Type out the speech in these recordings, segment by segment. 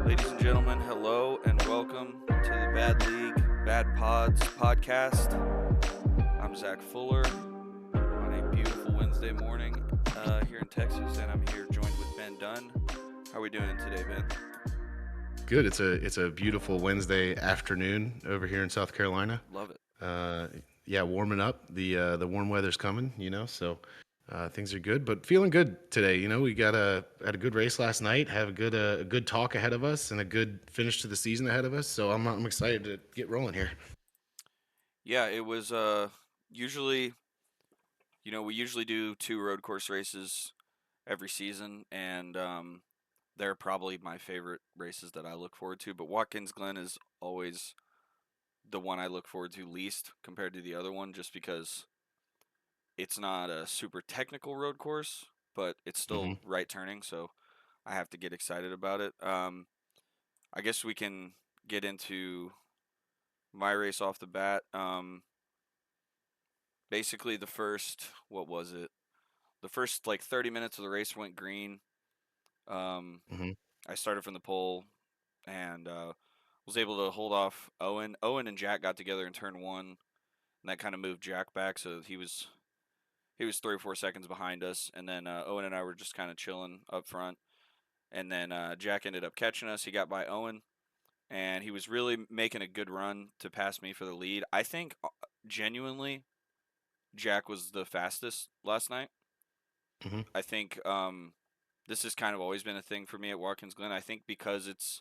Ladies and gentlemen, hello and welcome to the Bad League, Bad Pods podcast. I'm Zach Fuller on a beautiful Wednesday morning here in Texas, and I'm here joined with Ben Dunn. How are we doing today, Ben? Good. It's a beautiful Wednesday afternoon over here in South Carolina. Love it. Yeah, warming up. The warm weather's coming, so things are good. But feeling good today. We had a good race last night. Have a good talk ahead of us and a good finish to the season ahead of us. So I'm excited to get rolling here. Yeah, it was usually, we usually do 2 road course races every season, and they're probably my favorite races that I look forward to. But Watkins Glen is always the one I look forward to least compared to the other one, just because it's not a super technical road course, but it's still Hmm. right turning, so I have to get excited about it. I guess we can get into my race off the bat. Basically, what was it? The first like 30 minutes of the race went green. Um, Hmm. I started from the pole and was able to hold off Owen. Owen and Jack got together in turn one, and that kind of moved Jack back, so he was 3 or 4 seconds behind us, and then Owen and I were just kind of chilling up front, and then Jack ended up catching us. He got by Owen, and he was really making a good run to pass me for the lead. I think genuinely Jack was the fastest last night. Hmm. I think this has kind of always been a thing for me at Watkins Glen. I think because it's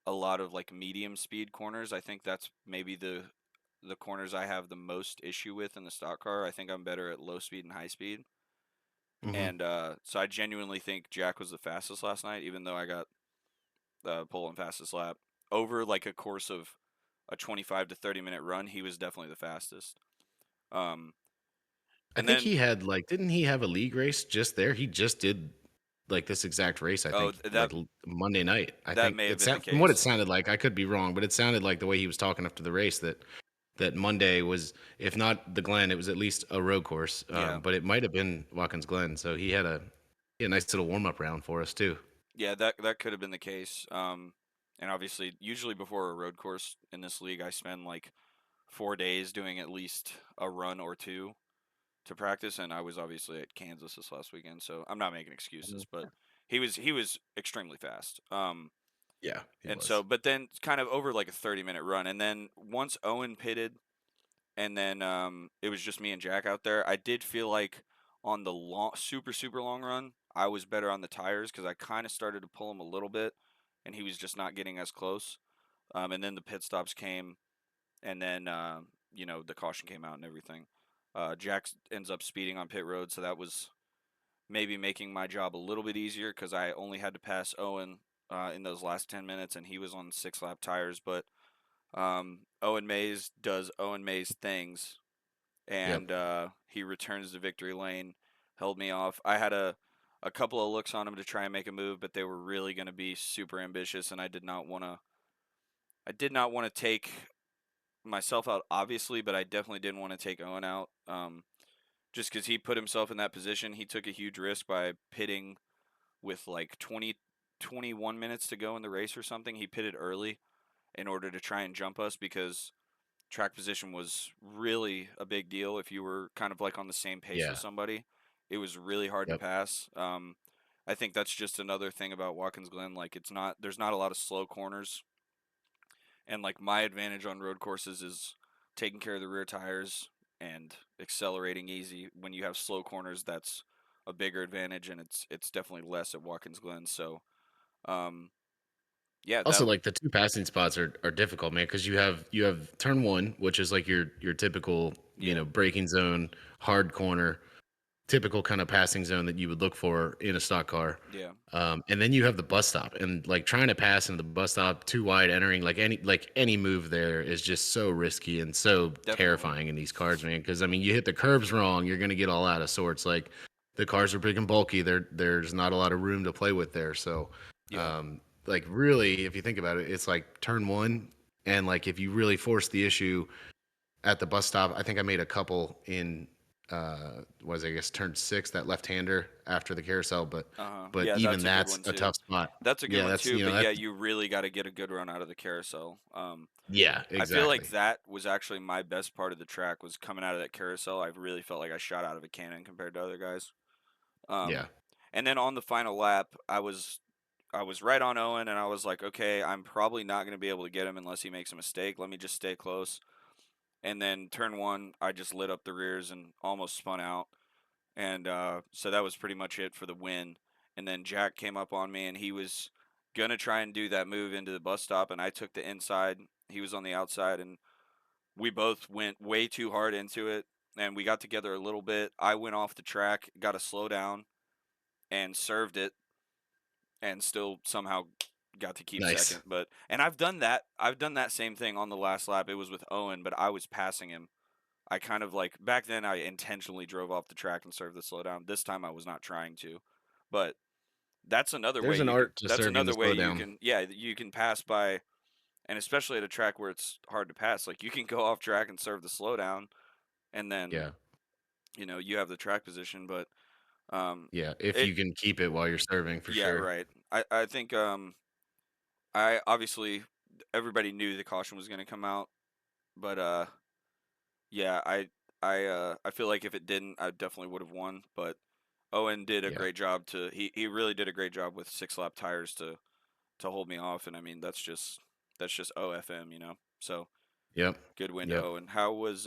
a lot of like medium speed corners, I think that's maybe the corners I have the most issue with in the stock car. I think I'm better at low speed and high speed. Hmm. And so I genuinely think Jack was the fastest last night, even though I got the pole and fastest lap. Over like a course of a 25 to 30 minute run, he was definitely the fastest. Um, I and think then, he had didn't he have a league race just there? He just did like this exact race. I oh, think that Monday night. I that think may have it been the sound from what it case. sounded like. I could be wrong, but it sounded like the way he was talking after the race that Monday was, if not the Glen, it was at least a road course. Yeah, But it might have been Watkins Glen. So he had a nice little warm up round for us too. yeah, that could have been the case. And obviously, usually before a road course in this league, I spend like 4 days doing at least a run or two to practice, and I was obviously at Kansas this last weekend, so I'm not making excuses, but he was extremely fast. Yeah, he And so, was. but then kind of over like a 30-minute run, and then once Owen pitted, and then it was just me and Jack out there. I did feel like on the long, super long run, I was better on the tires because I kind of started to pull him a little bit, and he was just not getting as close. And then the pit stops came, and then the caution came out and everything. Jack ends up speeding on pit road, so that was maybe making my job a little bit easier because I only had to pass Owen in those last 10 minutes, and he was on 6 lap tires. But Owen Mays does Owen Mays things, Yep. and he returns to victory lane, held me off. I had a couple of looks on him to try and make a move, but they were really going to be super ambitious, and I did not want to. I did not want to take myself out, obviously, but I definitely didn't want to take Owen out. Just because he put himself in that position, he took a huge risk by pitting with like 21 minutes to go in the race or something. He pitted early in order to try and jump us because track position was really a big deal if you were kind of like on the same pace with Yeah. somebody. It was really hard to Yep. pass. I think that's just another thing about Watkins Glen. Like there's not a lot of slow corners, and like my advantage on road courses is taking care of the rear tires and accelerating easy. When you have slow corners, that's a bigger advantage, and it's definitely less at Watkins Glen. So, um, yeah, Also, that like the two passing spots are difficult, man, because you have turn one, which is like your typical yeah, braking zone, hard corner, typical kind of passing zone that you would look for in a stock car. yeah, And then you have the bus stop, and like trying to pass into the bus stop too wide, entering any move there is just so risky and so definitely, terrifying in these cars, man. Because I mean, you hit the curbs wrong, you're gonna get all out of sorts. Like the cars are big and bulky. There's not a lot of room to play with there. So yeah, um, like really, if you think about it, it's like turn one, and like if you really force the issue at the bus stop, I think I made a couple in was I guess turn six, that left hander after the carousel, Uh-huh. but Yeah, even that's a good that's one a too. tough spot. That's a good Yeah, one that's too, but yeah, that's you really got to get a good run out of the carousel. yeah, I feel like exactly. that was actually my best part of the track was coming out of that carousel. I really felt like I shot out of a cannon compared to other guys. Um, Yeah. and then on the final lap, I was right on Owen, and I was like, okay, I'm probably not going to be able to get him unless he makes a mistake. Let me just stay close. And then turn one, I just lit up the rears and almost spun out. And so that was pretty much it for the win. And then Jack came up on me, and he was gonna try and do that move into the bus stop, and I took the inside. He was on the outside, and we both went way too hard into it. And we got together a little bit. I went off the track, got a slow down, and served it, and still somehow got to keep Nice. second. But and I've done that. I've done that same thing on the last lap. It was with Owen, but I was passing him. I kind of like back then I intentionally drove off the track and served the slowdown. This time I was not trying to. But There's an art to that's serving the another way you slowdown. can yeah, you can pass by, and especially at a track where it's hard to pass, like you can go off track and serve the slowdown, and then, Yeah. you have the track position, but Yeah, if it you can keep it while you're serving for yeah, sure. right. I think I obviously everybody knew the caution was going to come out, but yeah, I feel like if it didn't, I definitely would have won, but Owen did a Yeah. great job he really did a great job with 6 lap tires to hold me off, and I mean that's just OFM, you know. So Yep. good win to Yep. Owen. How was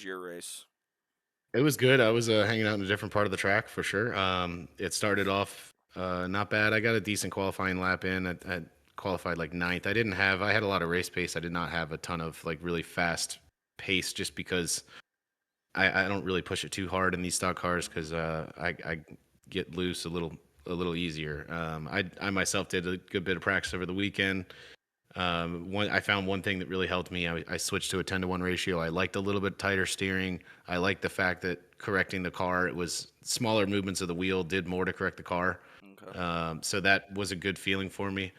your race? It was good. I was hanging out in a different part of the track for sure. It started off not bad. I got a decent qualifying lap in. I qualified like ninth. I had a lot of race pace. I did not have a ton of like really fast pace just because I don't really push it too hard in these stock cars Hmm. because I get loose a little easier. I myself did a good bit of practice over the weekend. I found one thing that really helped me. I switched to a 10-to-1 ratio. I liked a little bit tighter steering. I liked the fact that correcting the car, it was smaller movements of the wheel, did more to correct the car. Okay. So that was a good feeling for me.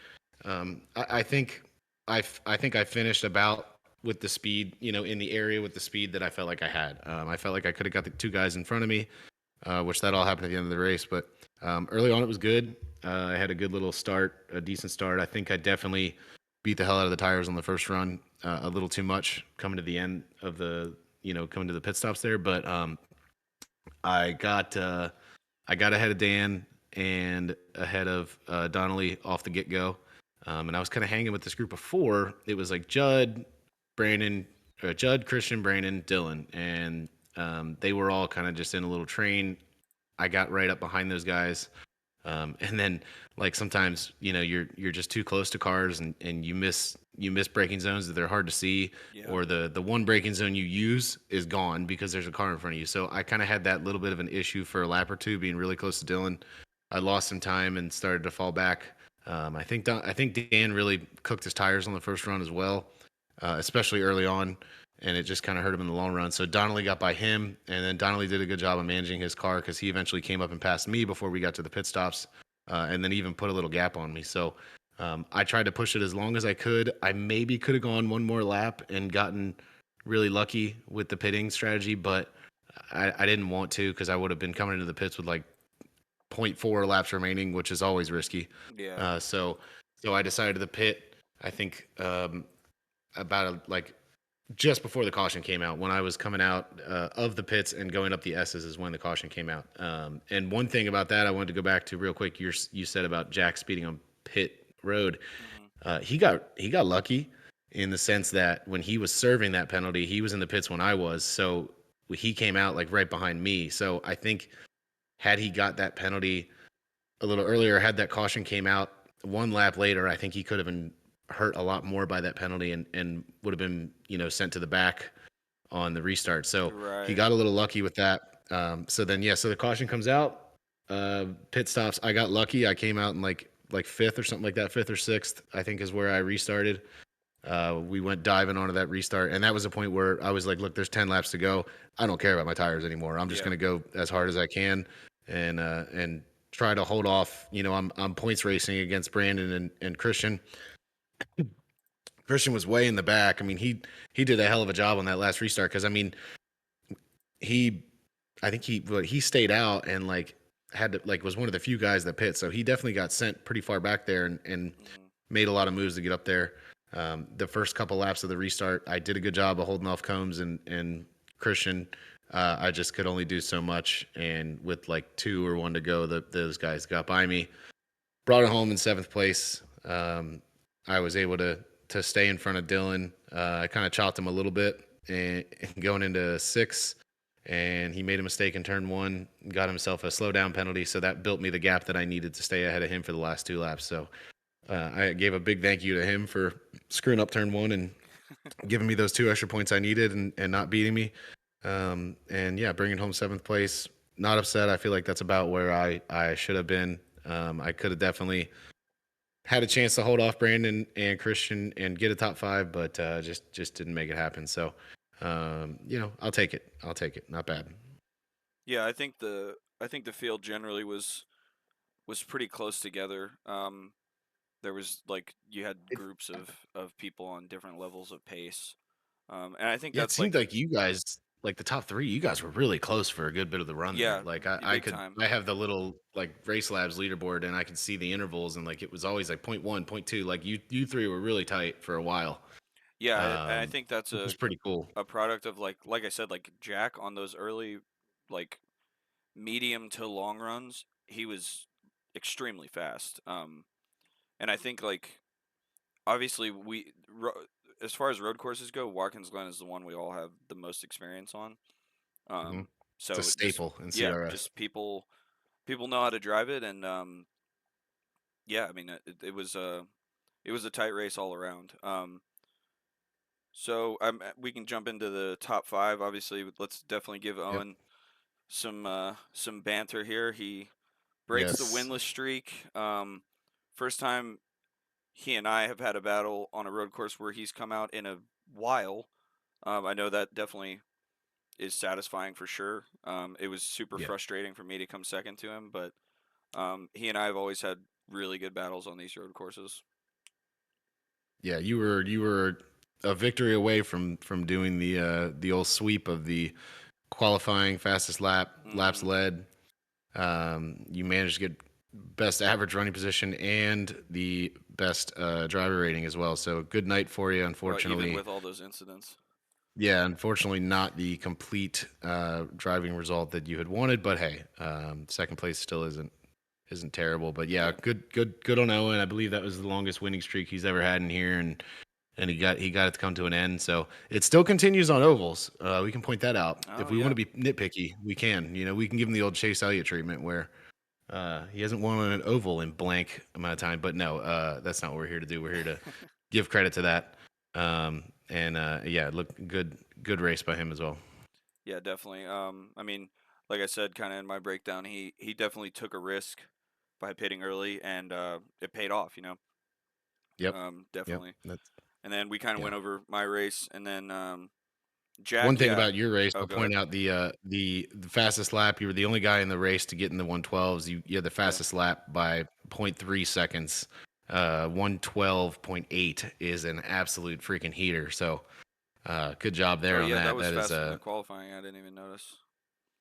I think I think I finished about with the speed, in the area with the speed that I felt like I had. I felt like I could have got the two guys in front of me, which that all happened at the end of the race. But early on, it was good. I had a good little start, a decent start. I think I definitely beat the hell out of the tires on the first run, a little too much coming to the end of coming to the pit stops there. But I got uh, I got ahead of Dan and ahead of Donnelly off the get go, and I was kind of hanging with this group of four. It was like Brandon, Judd, Christian, Brandon, Dylan, and they were all kind of just in a little train. I got right up behind those guys. And then like sometimes you're just too close to cars and you miss braking zones that they're hard to see, Yeah. or the one braking zone you use is gone because there's a car in front of you. So I kind of had that little bit of an issue for a lap or two being really close to Dylan. I lost some time and started to fall back. I think Dan really cooked his tires on the first run as well, especially early on, and it just kind of hurt him in the long run. So Donnelly got by him, and then Donnelly did a good job of managing his car because he eventually came up and passed me before we got to the pit stops, and then even put a little gap on me. So I tried to push it as long as I could. I maybe could have gone one more lap and gotten really lucky with the pitting strategy, but I didn't want to because I would have been coming into the pits with like point 0.4 laps remaining, which is always risky. Yeah. Uh, so so I decided to pit. I think like just before the caution came out, when I was coming out of the pits and going up the S's is when the caution came out. And one thing about that I wanted to go back to real quick. You said about Jack speeding on pit road. Hmm. He got lucky in the sense that when he was serving that penalty, he was in the pits when I was. So he came out like right behind me. So I think had he got that penalty a little earlier, had that caution came out one lap later, I think he could have been hurt a lot more by that penalty and would have been, sent to the back on the restart. So he Right. got a little lucky with that. So the caution comes out, pit stops. I got lucky. I came out in like fifth or something like that, fifth or sixth, I think is where I restarted. We went diving onto that restart, and that was a point where I was like, "Look, there's 10 laps to go. I don't care about my tires anymore. I'm just Yeah. going to go as hard as I can." And try to hold off. I'm points racing against Brandon and Christian. Christian was way in the back. I mean, he did a hell of a job on that last restart because I mean, he I think he stayed out and like had to like was one of the few guys that pit. So he definitely got sent pretty far back there and Hmm. made a lot of moves to get up there. The first couple laps of the restart, I did a good job of holding off Combs and Christian. I just could only do so much, and with like 2 or 1 to go, those guys got by me. Brought it home in 7th place. I was able to stay in front of Dylan. I kind of chopped him a little bit and going into 6, and he made a mistake in turn 1, got himself a slow down penalty. So that built me the gap that I needed to stay ahead of him for the last 2 laps. So I gave a big thank you to him for screwing up turn 1 and giving me those 2 extra points I needed and not beating me. And yeah, bringing home 7th place. Not upset. I feel like that's about where I should have been. I could have definitely had a chance to hold off Brandon and Christian and get a top 5, but just didn't make it happen. So, I'll take it. I'll take it. Not bad. Yeah, I think the field generally was pretty close together. There was like you had It, groups of people on different levels of pace, and I think yeah, it that's seemed like like you guys, like the top 3, you guys were really close for a good bit of the run there. yeah, Like I big could, time. I have the little like Race Labs leaderboard and I could see the intervals and like it was always like point one, point two. Like you 3 were really tight for a while, Yeah, and I think that's which a was pretty cool. a product of like I said, like Jack on those early like medium to long runs, he was extremely fast. And I think like obviously as far as road courses go, Watkins Glen is the one we all have the most experience on. Hmm. Um, It's a so just staple in yeah, CRS. just people know how to drive it, and yeah, I mean it was a tight race all around. So we can jump into the top 5. Obviously, let's definitely give Yep. Owen some banter here. He breaks the Yes. winless streak. First time he and I have had a battle on a road course where he's come out in a while. I know that definitely is satisfying for sure. It was super Yeah. frustrating for me to come second to him, but he and I have always had really good battles on these road courses. Yeah. You were a victory away from doing the old sweep of the qualifying fastest laps Hmm. led. You managed to get best average running position and the best driver rating as well. So good night for you. Even Unfortunately, with all those incidents. yeah, unfortunately not the complete driving result that you had wanted. But hey, 2nd place still isn't terrible. But yeah, Yeah. good on Owen. I believe that was the longest winning streak he's ever had in here, and he got it to come to an end. So it still continues on ovals. We can point that out. Oh If we want to yeah. be nitpicky, we can. We can give him the old Chase Elliott treatment where he hasn't won on an oval in blank amount of time. But no, that's not what we're here to do. We're here to give credit to that. And yeah, look good race by him as well. Yeah, definitely. I mean, like I said, kind of in my breakdown, he definitely took a risk by pitting early, and it paid off. Yep, yep. Definitely. That's And then we kind of yeah. went over my race, and then One Jack, thing yeah. about your race, Oh, I'll go ahead. point out the fastest lap. You were the only guy in the race to get in the 112s. You had the Yeah. fastest lap by zero point 0.3 seconds. 112.8 is an absolute freaking heater. So good job Oh there on yeah, that that. was That is faster than qualifying. I didn't even notice.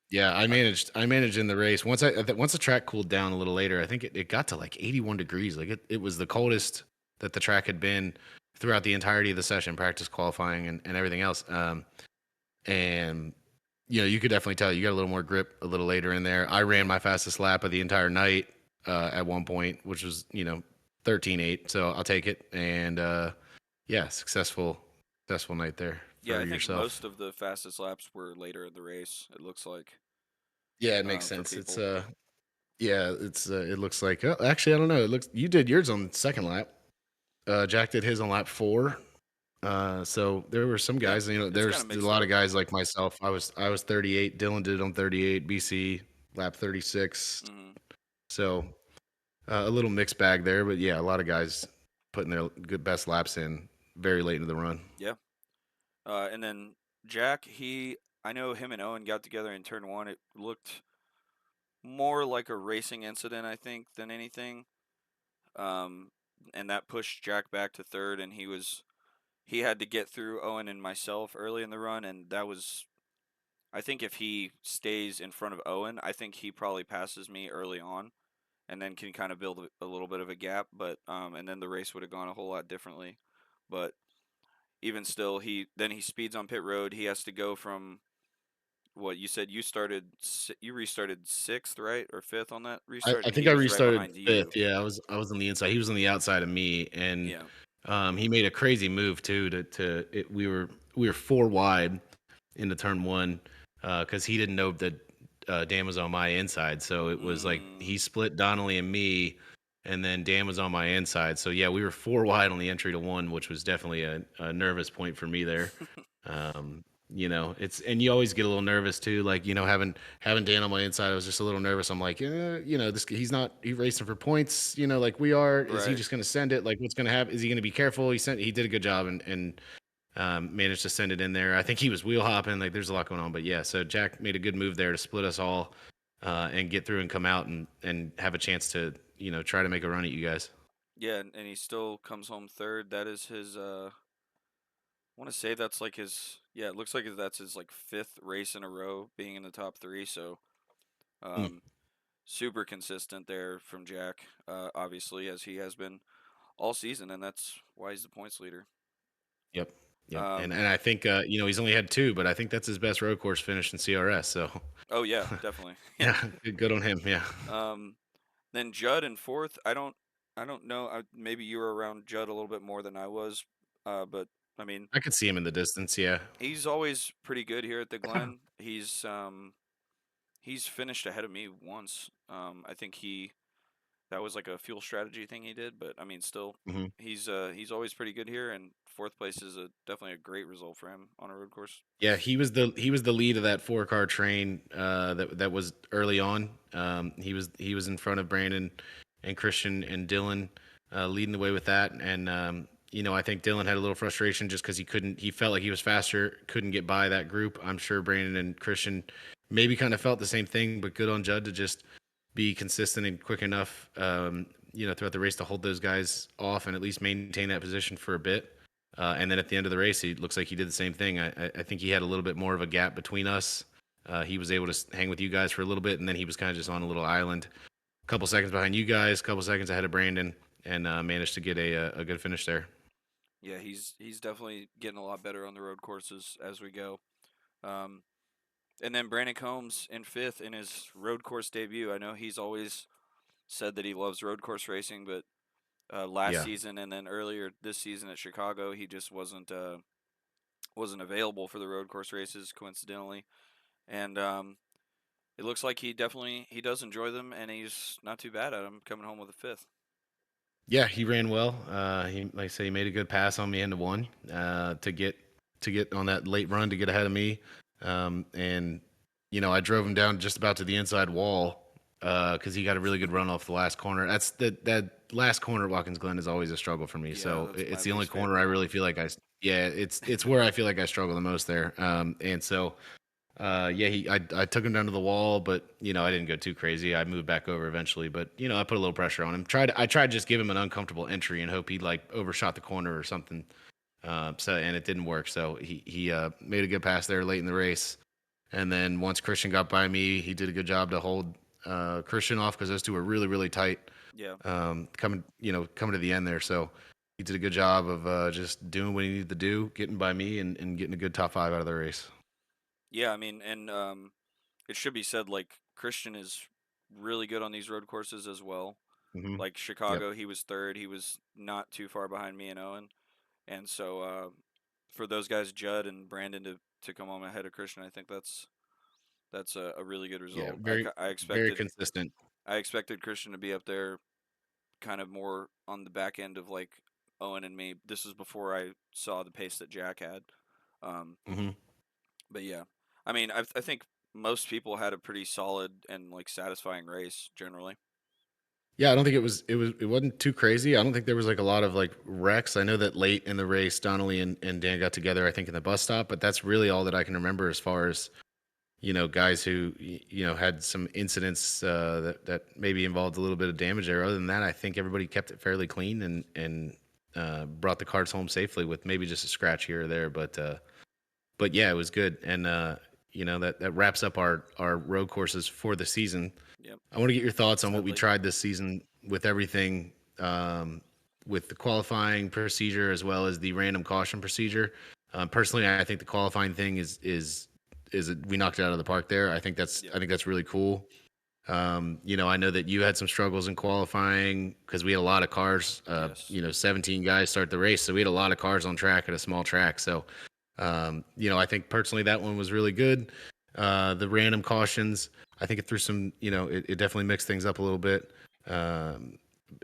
yeah. I I, managed I managed in the race once the track cooled down a little later. I think it got to like 81 degrees. Like it was the hmm. coldest that the track had been throughout the entirety of the session, practice qualifying and everything else. And you could definitely tell you got a little more grip a little later in there. I ran Yeah. my fastest lap of the entire night at one point, which was 13.8. So I'll take it. And yeah, successful night there Yeah, for I think yourself. most of the fastest laps were later in the race. It looks like Yeah, it makes for sense. It's people. yeah, it looks like actually I don't know. It looks you did yours on second lap. Jack did his on lap 4. So there were some Yeah, guys, it's kind there's of a mixed lot of up. guys like myself. I was 38. Dylan did it on 38. BC lap 36. Hmm. So a little mixed bag there, but yeah, a lot of guys putting their good best laps in very late into the run. Yeah. And then Jack, I know him and Owen got together in turn 1. It looked more like a racing incident, I think, than anything. Um, and that pushed Jack back to third, and he had to get through Owen and myself early in the run, and that was I think if he stays in front of Owen, I think he probably passes me early on, and then can kind of build a little bit of a gap. But and then the race would have gone a whole lot differently. But even still, he speeds on pit road. He has to go from what you said. You restarted sixth, right, or fifth on that restart, I and think he I was right restarted behind fifth. you. Yeah, I was on the inside. He was on the outside of me, and Yeah. he made a crazy move too. We were four wide into turn one because he didn't know that Dan was on my inside. So it was like Mm. he split Donnelly and me, and then Dan was on my inside. So yeah, we were four wide on the entry to one, which was definitely a nervous point for me there. It's and you always get a little nervous too. Like having Dan on my inside, I was just a little nervous. I'm like, this he's racing for points. Like we are. Is he Right. just going to send it? Like what's going to happen? Is he going to be careful? He did a good job and managed to send it in there. I think he was wheel hopping. Like there's a lot going on, but yeah. So Jack made a good move there to split us all and get through and come out and have a chance to try to make a run at you guys. Yeah, and he still comes home third. That is his. I want to say that's like his. Yeah, it looks like that's his like fifth race in a row being in the top three. So, Mm, um, super consistent there from Jack. Obviously, as he has been all season, and that's why he's the points leader. yep. Yep. And Um, and I think he's only had two, but I think that's his best road course finish in CRS. So oh yeah, definitely. Yeah. yeah, good on him. Yeah. Um, then Judd in fourth. I don't know. Maybe you were around Judd a little bit more than I was. But I mean, I could see him in the distance. Yeah. he's always pretty good here at the Glen. He's finished ahead of me once. I think he that was like a fuel strategy thing he did, but I mean, still, hmm he's always pretty good here, and fourth place is definitely a great result for him on a road course. Yeah, he was the lead of that four-car train that was early on. He was in front of Brandon and Christian and Dylan, leading the way with that. And I think Dylan had a little frustration just because he felt like he was faster, couldn't get by that group. I'm sure Brandon and Christian maybe kind of felt the same thing, but good on Judd to just be consistent and quick enough, throughout the race to hold those guys off and at least maintain that position for a bit. And then at the end of the race, he looks like he did the same thing. I think he had a little bit more of a gap between us. He was able to hang with you guys for a little bit, and then he was kind of just on a little island, a couple seconds behind you guys, a couple seconds ahead of Brandon, and managed to get a good finish there. Yeah, he's definitely getting a lot better on the road courses as we go. Um, and then Brandon Combs in fifth in his road course debut. I know he's always said that he loves road course racing, but last Yeah, season and then earlier this season at Chicago, he just wasn't available for the road course races coincidentally. And it looks like he does enjoy them, and he's not too bad at them, coming home with a fifth. yeah, he ran well. He like I say, he made a good pass on me into one to get on that late run to get ahead of me. And I drove him down just about to the inside wall because he got a really good run off the last corner. That last corner at Watkins Glen is always a struggle for me. Yeah, So that's my it's the only least corner I favorite really one. feel like yeah, it's where I feel like I struggle the most there. And so yeah, I took him down to the wall, but I didn't go too crazy. I moved back over eventually, but I put a little pressure on him. I tried to just give him an uncomfortable entry and hope he like overshot the corner or something. And it didn't work. So he made a good pass there late in the race, and then once Christian got by me, he did a good job to hold Christian off because those two were really really tight. Yeah, Coming to the end there. So he did a good job of just doing what he needed to do, getting by me and getting a good top five out of the race. yeah. I mean, and it should be said like Christian is really good on these road courses as well. hmm Like Yep. Chicago, he was third. He was not too far behind me and Owen. And so for those guys, Judd and Brandon to come home ahead of Christian, I think that's a really good Yeah. result. Very very consistent. I expected Christian to be up there, kind of more on the back end of like Owen and me. This was before I saw the pace that Jack had. Um, hmm but yeah, I mean, I think most people had a pretty solid and like satisfying race generally. Yeah, I don't think it wasn't too crazy. I don't think there was like a lot of like wrecks. I know that late in the race, Donnelly and Dan got together, I think, in the bus stop, but that's really all that I can remember as far as guys who had some incidents that maybe involved a little bit of damage there. Other than that, I think everybody kept it fairly clean and brought the cars home safely with maybe just a scratch here or there. But yeah, it was good, and that wraps up our road courses for the season. Yep. I want to get your thoughts on what we Sadly. tried this season with everything, with the qualifying procedure as well as the random caution procedure. Personally, I think the qualifying thing we knocked it out of the park there. Yep. I think that's really cool. I know that you had some struggles in qualifying because we had a lot of cars. Yes. 17 guys start the race, so we had a lot of cars on track at a small track. So, I think personally that one was really good. The random cautions, I think it threw some, it definitely mixed things up a little bit, um,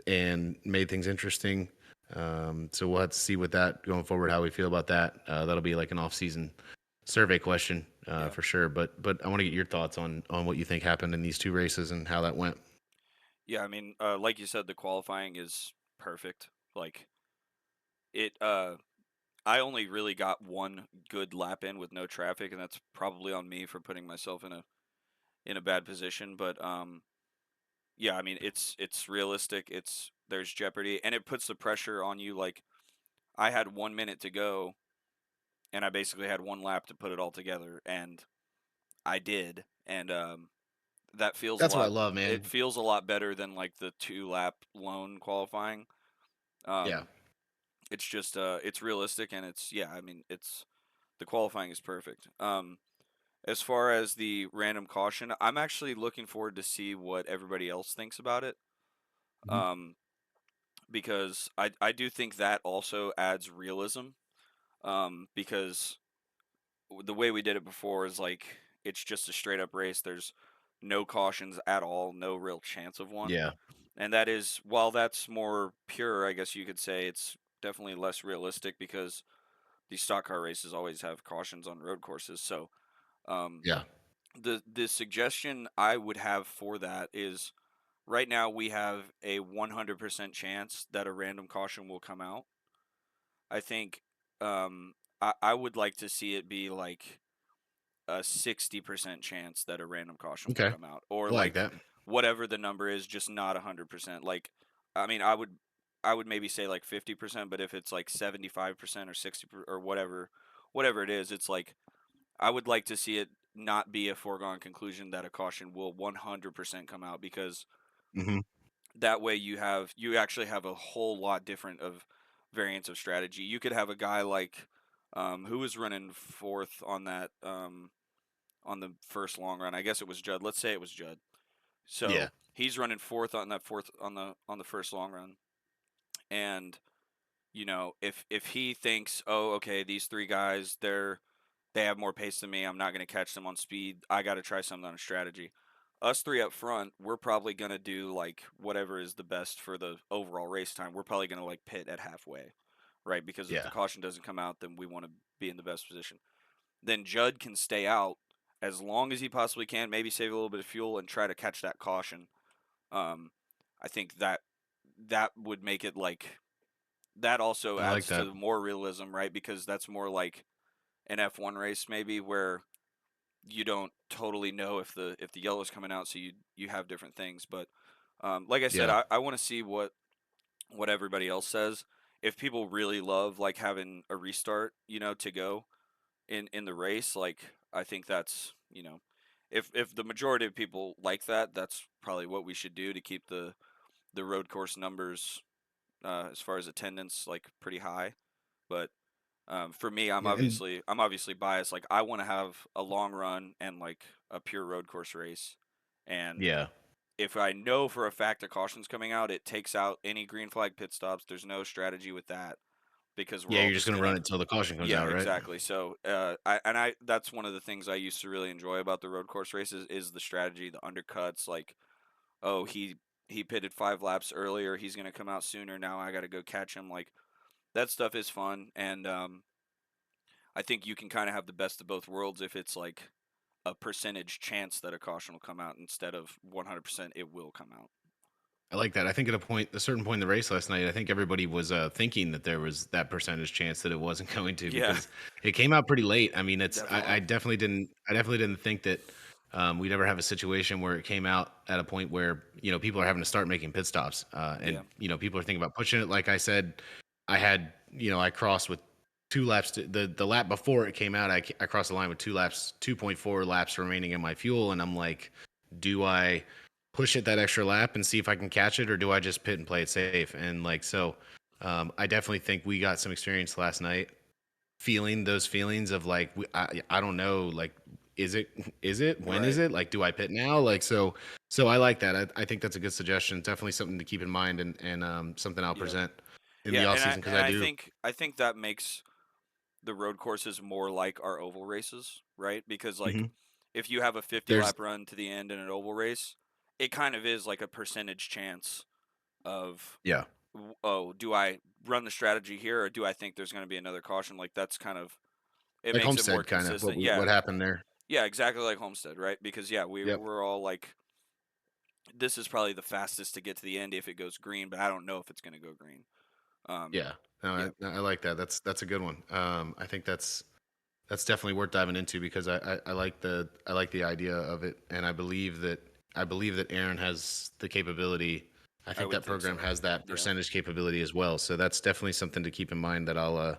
and made things interesting. So we'll have to see with that going forward how we feel about that. That'll be like an off-season survey question Yeah. for sure. But I want to get your thoughts on what you think happened in these two races and how that went. Yeah. I mean, like you said, the qualifying is perfect. Like it. I only really got one good lap in with no traffic, and that's probably on me for putting myself in a bad position. But yeah. I mean, it's realistic. There's jeopardy, and it puts the pressure on you. Like I had 1 minute to go, and I basically had one lap to put it all together, and I did. And that feels a That's what I lot. love, It man. feels a lot better than like the 2 lap lone qualifying. Yeah. Um, it's just it's realistic, and it's yeah. I mean, it's the qualifying is perfect. As far as the random caution, I'm actually looking forward to see what everybody else thinks about it. Mhm. Um, because I do think that also adds realism. Because the way we did it before is like it's just a straight up race. There's no cautions at all, no real chance of one. Yeah. And that is, while that's more pure, I guess you could say it's definitely less realistic because these stock car races always have cautions on road courses. So um, Yeah. the suggestion I would have for that is right now we have a 100% chance that a random caution will come out. I think I would like to see it be like a 60% chance that a random caution will Okay. come out, or I like like that. whatever the number is, just not 100%. Like I mean, I would maybe say like 50%, but if it's like 75% or 60 or whatever it is, it's like I would like to see it not be a foregone conclusion that a caution will 100% come out, because Hmm. that way you actually have a whole lot different of variants of strategy. You could have a guy like who was running fourth on the first long run. I guess it was Judd. Let's say it was Judd. Yeah. So he's running fourth on that fourth on the first long run, and if he thinks, oh, okay, these three guys, they have more pace than me. I'm not going to catch them on speed. I got to try something on strategy. Us three up front, we're probably going to do like whatever is the best for the overall race time. We're probably going to like pit at halfway, right? Because if the Yeah. caution doesn't come out, then we want to be in the best position. Then Judd can stay out as long as he possibly can, maybe save a little bit of fuel and try to catch that caution. Um, I think that would make it like that also I like adds that. to more realism, right? Because that's more like an F1 race maybe where you don't totally know if the yellow's coming out, so you have different things. But like I said, Yeah. I want to see what everybody else says. If people really love like having a restart, to go in the race, like I think that's if the majority of people like that, that's probably what we should do to keep the road course numbers as far as attendance like pretty high. But for me, Yeah. And I'm obviously biased. Like I want to have a long run and like a pure road course race, and yeah. if I know for a fact a caution's coming out, it takes out any green flag pit stops. There's no strategy with that because we're Yeah. all You're just just gonna run gonna. it until the caution comes Yeah, out, right? exactly. So, I that's one of the things I used to really enjoy about the road course races is the strategy, the undercuts. Like, oh, he pitted 5 laps earlier, he's gonna come out sooner. Now I got to go catch him. Like that stuff is fun, and I think you can kind of have the best of both worlds if it's like a percentage chance that a caution will come out instead of 100% it will come out. I like that. I think at a certain point in the race last night, I think everybody was thinking that there was that percentage chance that it wasn't going to Yeah, because it came out pretty late. I mean, I definitely. definitely didn't think that we'd ever have a situation where it came out at a point where people are having to start making pit stops, Yeah, and people are thinking about pushing it. Like I said, I had I crossed with 2 laps. The lap before it came out, I crossed the line with 2 laps, 2.4 laps remaining in my fuel, and I'm like, do I push it that extra lap and see if I can catch it, or do I just pit and play it safe? And like so, I definitely think we got some experience last night, feeling those feelings of like I don't know, like is it when is right. it like do I pit now, like so I like that. I think that's a good suggestion. Definitely something to keep in mind, and something I'll Yeah, present in the yeah, off and I season because and I I do. think I think that makes the road courses more like our oval races, right? Because like Hmm. if you have a 50 There's lap run to the end in an oval race, it kind of is like a percentage chance of yeah, oh, do I run the strategy here or do I think there's going to be another caution? Like that's kind of it like makes it more Homestead kind of consistent. what Yeah, happened there. yeah, exactly like Homestead, right? Because yeah, we Yep. we're all like this is probably the fastest to get to the end if it goes green, but I don't know if it's going to go green. Um, Yeah. No, yeah, I like that. That's a good one. I think that's definitely worth diving into because I like the idea of it, and I believe that Aaron has the capability. I I think would that think program so. has that Yeah, percentage capability as well. So that's definitely something to keep in mind that I'll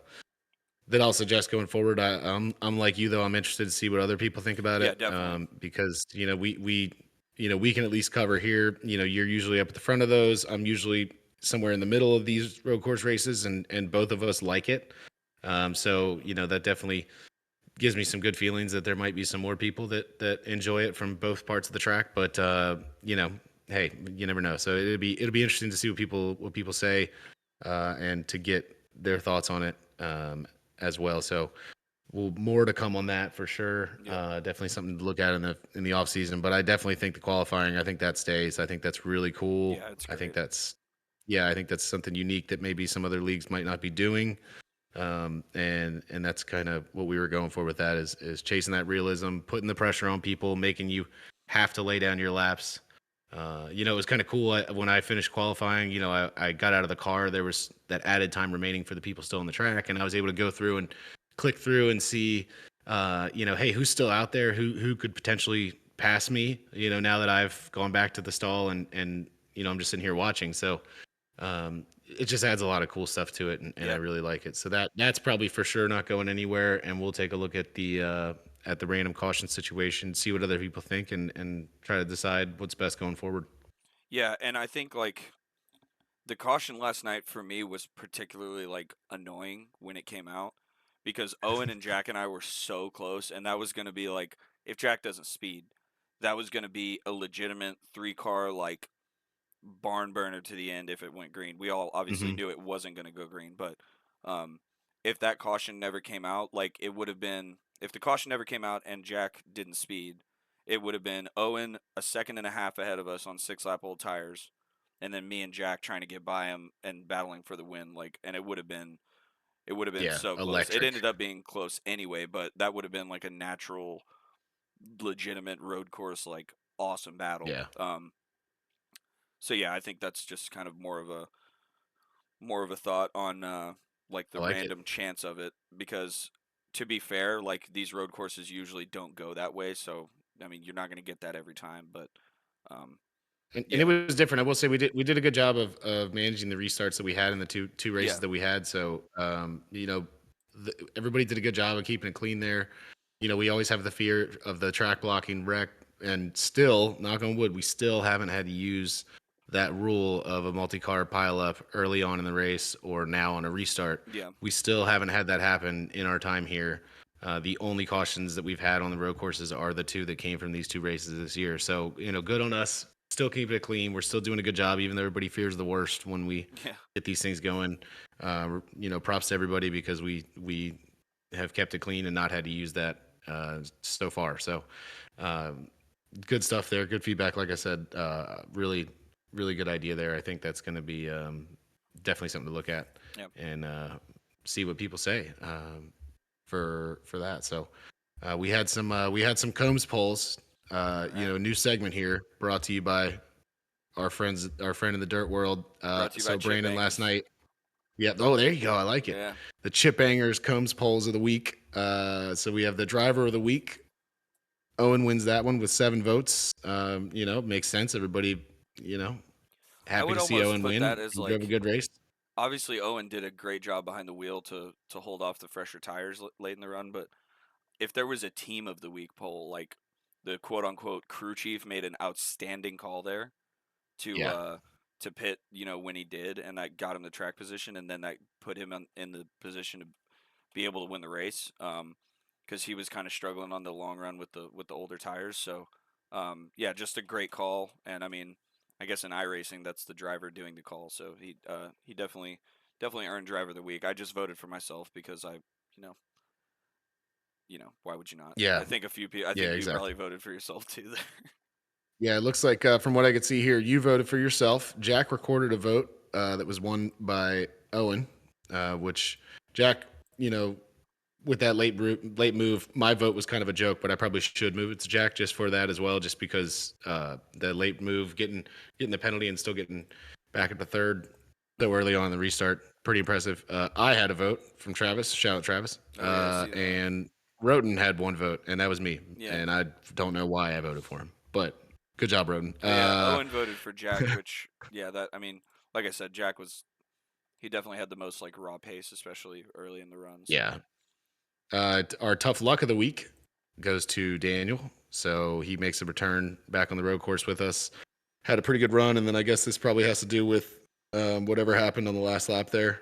suggest going forward. I'm like you though. I'm interested to see what other people think about yeah, it, definitely. because we can at least cover here. You're usually up at the front of those. I'm usually somewhere in the middle of these road course races, and both of us like it. So that definitely gives me some good feelings that there might be some more people that enjoy it from both parts of the track. But hey, you never know. So it'll be interesting to see what people say, and to get their thoughts on it, as well. So more to come on that for sure. Yep. Definitely something to look at in the off season. But I definitely think the qualifying. I think that stays. I think that's really cool. Yeah, it's I think great. that's yeah. I think that's something unique that maybe some other leagues might not be doing, and that's kind of what we were going for with that is chasing that realism, putting the pressure on people, making you have to lay down your laps. It was kind of cool when I finished qualifying. I got out of the car. There was that added time remaining for the people still on the track, and I was able to go through and click through and see, hey, who's still out there? Who could potentially pass me? Now that I've gone back to the stall, and I'm just sitting here watching. So it just adds a lot of cool stuff to it, and I Yep. really like it. So that's probably for sure not going anywhere, and we'll take a look at the random caution situation, see what other people think, and try to decide what's best going forward. Yeah, and I think like the caution last night for me was particularly like annoying when it came out because Owen and Jack and I were so close, and that was going to be like if Jack doesn't speed, that was going to be a legitimate 3 car like barn burner to the end if it went green. We all obviously Hmm. knew it wasn't going to go green, but um, if that caution never came out, like it would have been if the caution never came out and Jack didn't speed, it would have been Owen a second and a half ahead of us on 6 lap old tires, and then me and Jack trying to get by him and battling for the win. Like, and it would have been Yeah, so close. It electric. ended up being close anyway, but that would have been like a natural, legitimate road course like awesome battle. Yeah, So yeah, I think that's just kind of more of a thought on like I the like it. random chance of it because to be fair, like these road courses usually don't go that way, so I mean you're not going to get that every time, but um And it yeah. was different. I will say we did a good job of managing the restarts that we had in the two races Yeah. that we had. So everybody did a good job of keeping it clean there. We always have the fear of the track blocking wreck, and still, knock on wood, we still haven't had to use that rule of a multi-car pileup early on in the race or now on a restart. Yeah. We still haven't had that happen in our time here. The only cautions that we've had on the road courses are the two that came from these two races this year. So, good on us. Still keeping it clean. We're still doing a good job, even though everybody fears the worst when we Yeah. get these things going. Props to everybody because we have kept it clean and not had to use that so far. So, um, good stuff there. Good feedback. Like I said, really, really good idea there. I think that's going to be definitely something to look at Yeah. and see what people say for that. So we had some Combs polls. All right. New segment here brought to you by our friend in the dirt world. Brought to you by So Chip Brandon last Bangers. night. Yeah. Oh, there you go. I like it. Yeah. The Chip Bangers comes polls of the week. So we have the driver of the week. Owen wins that one with 7 votes. Makes sense. Everybody, you know, I happy would to see almost Owen put win. that as He drove a like, good race. obviously Owen did a great job behind the wheel to hold off the fresher tires late in the run, but if there was a team of the week poll, like the quote unquote crew chief made an outstanding call there to Yeah. uh to pit, when he did, and that got him the track position, and then that put him in the position to be able to win the race. Because he was kind of struggling on the long run with the older tires. So, yeah, just a great call. And I mean, I guess in iRacing, that's the driver doing the call. So he definitely earned driver of the week. I just voted for myself because you know why would you not? Yeah. I think a few people. I Yeah. think you probably Exactly. voted for yourself too. There. Yeah. It looks like from what I could see here, you voted for yourself. Jack recorded a vote that was won by Owen, which Jack, you know, with that late move, my vote was kind of a joke, but I probably should move it to Jack just for that as well, just because the late move, getting the penalty and still getting back at the third so Hmm. early on in the restart, pretty impressive. I had a vote from Travis. Shout out Travis. Oh yeah, I see that. And Roden had 1 vote, and that was me. Yeah. And I don't know why I voted for him, but good job, Roden. Oh yeah, Owen voted for Jack, which yeah, that I mean, like I said, Jack was he definitely had the most like raw pace, especially early in the run. So Yeah. Our tough luck of the week goes to Daniel. So he makes a return back on the road course with us. Had a pretty good run, and then I guess this probably has to do with whatever happened on the last lap there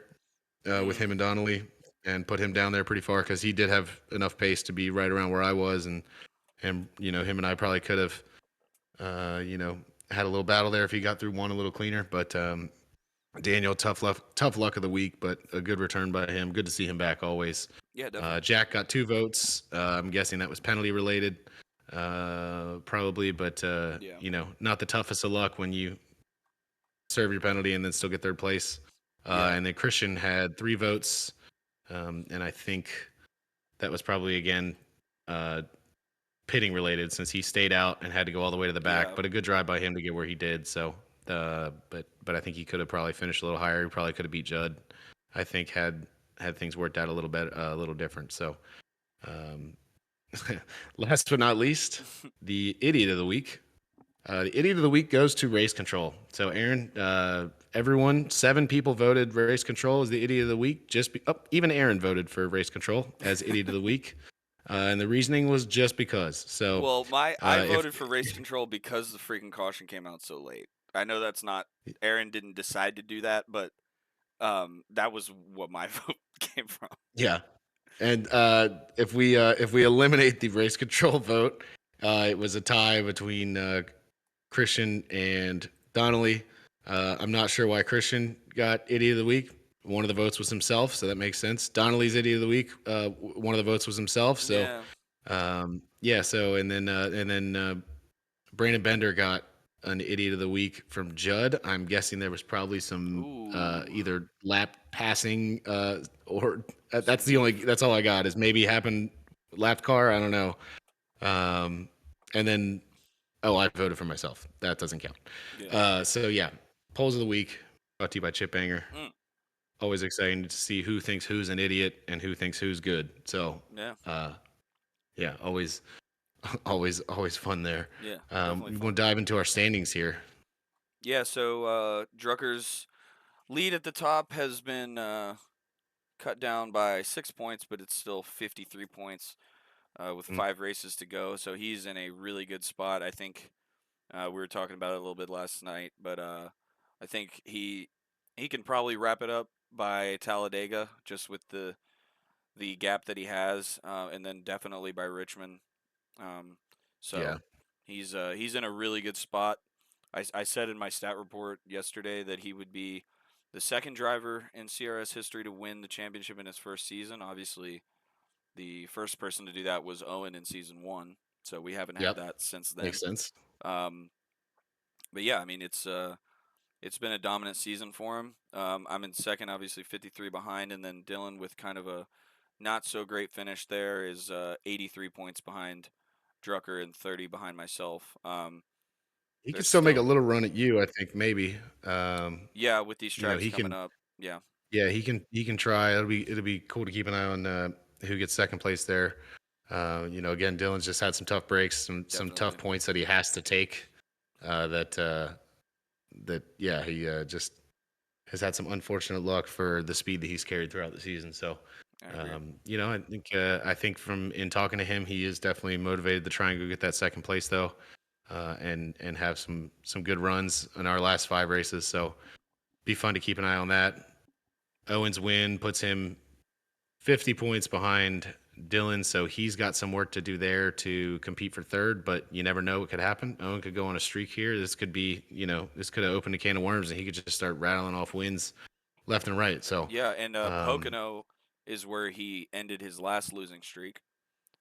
with mm, him and Donnelly, and put him down there pretty far because he did have enough pace to be right around where I was, and him and I probably could have had a little battle there if he got through one a little cleaner. But Daniel, tough luck of the week, but a good return by him. Good to see him back always. yeah, definitely. Jack got 2 votes. I'm guessing that was penalty related, probably, but Yeah. not the toughest of luck when you serve your penalty and then still get third place. Yeah. And then Christian had 3 votes, and I think that was probably again uh, pitting related since he stayed out and had to go all the way to the back. Yeah. But a good drive by him to get where he did. So, but I think he could have probably finished a little higher. He probably could have beat Judd. I think had things worked out a little bit a little different. So, um, last but not least, the idiot of the week. The idiot of the week goes to race control. So, Aaron, everyone, 7 people voted race control as the idiot of the week. Even Aaron voted for race control as idiot of the week, and the reasoning was just because. So, Well, I if voted for race control because the freaking caution came out so late. I know that's not Aaron didn't decide to do that, but that was what my vote came from. yeah, and if we eliminate the race control vote, it was a tie between Christian and Donnelly. I'm not sure why Christian got idiot of the week. One of the votes was himself, so that makes sense. Donnelly's idiot of the week. One of the votes was himself. So Yeah. yeah. So and then Brandon Bender got an idiot of the week from Judd. I'm guessing there was probably some Ooh. either lap passing or that's Some the only beef. that's all I got is maybe happened lap car. I don't know. Um, and then oh, I voted for myself. That doesn't count. Yeah. So yeah, polls of the week brought to you by Chip Banger. Mm, Always exciting to see who thinks who's an idiot and who thinks who's good. So yeah. uh, yeah, always always fun there. Yeah. Definitely We fun. want to dive into our standings here. Yeah. So Drucker's lead at the top has been cut down by 6 points, but it's still 53 points with Mm, 5 races to go. So he's in a really good spot. I think we were talking about it a little bit last night, but I think he can probably wrap it up by Talladega, just with the gap that he has, and then definitely by Richmond. Um, yeah. so he's in a really good spot. I said in my stat report yesterday that he would be the second driver in CRS history to win the championship in his first season. Obviously, the first person to do that was Owen in season one, so we haven't had Yep. that since Makes then. sense. Um, but yeah, I mean it's been a dominant season for him. I'm in second, obviously 53 behind, and then Dylan with kind of a not so great finish there is 83 points behind Drucker and 30 behind myself. He could There's still make a still, little run at you, I think maybe. Um, yeah, with these you know, tracks he coming can up. Yeah, yeah, he can try. It'll be cool to keep an eye on who gets second place there. Again, Dylan's just had some tough breaks, some tough definitely. points that he has to take. That yeah, he just has had some unfortunate luck for the speed that he's carried throughout the season. So, I agree. I think from in talking to him, he is definitely motivated to try and go get that second place though, and have some good runs in our last 5 races. So, be fun to keep an eye on that. Owen's win puts him 50 points behind Dylan, so he's got some work to do there to compete for third, but you never know what could happen. Owen could go on a streak here. This could have opened a can of worms and he could just start rattling off wins left and right. So, Yeah, and um, Pocono is where he ended his last losing streak,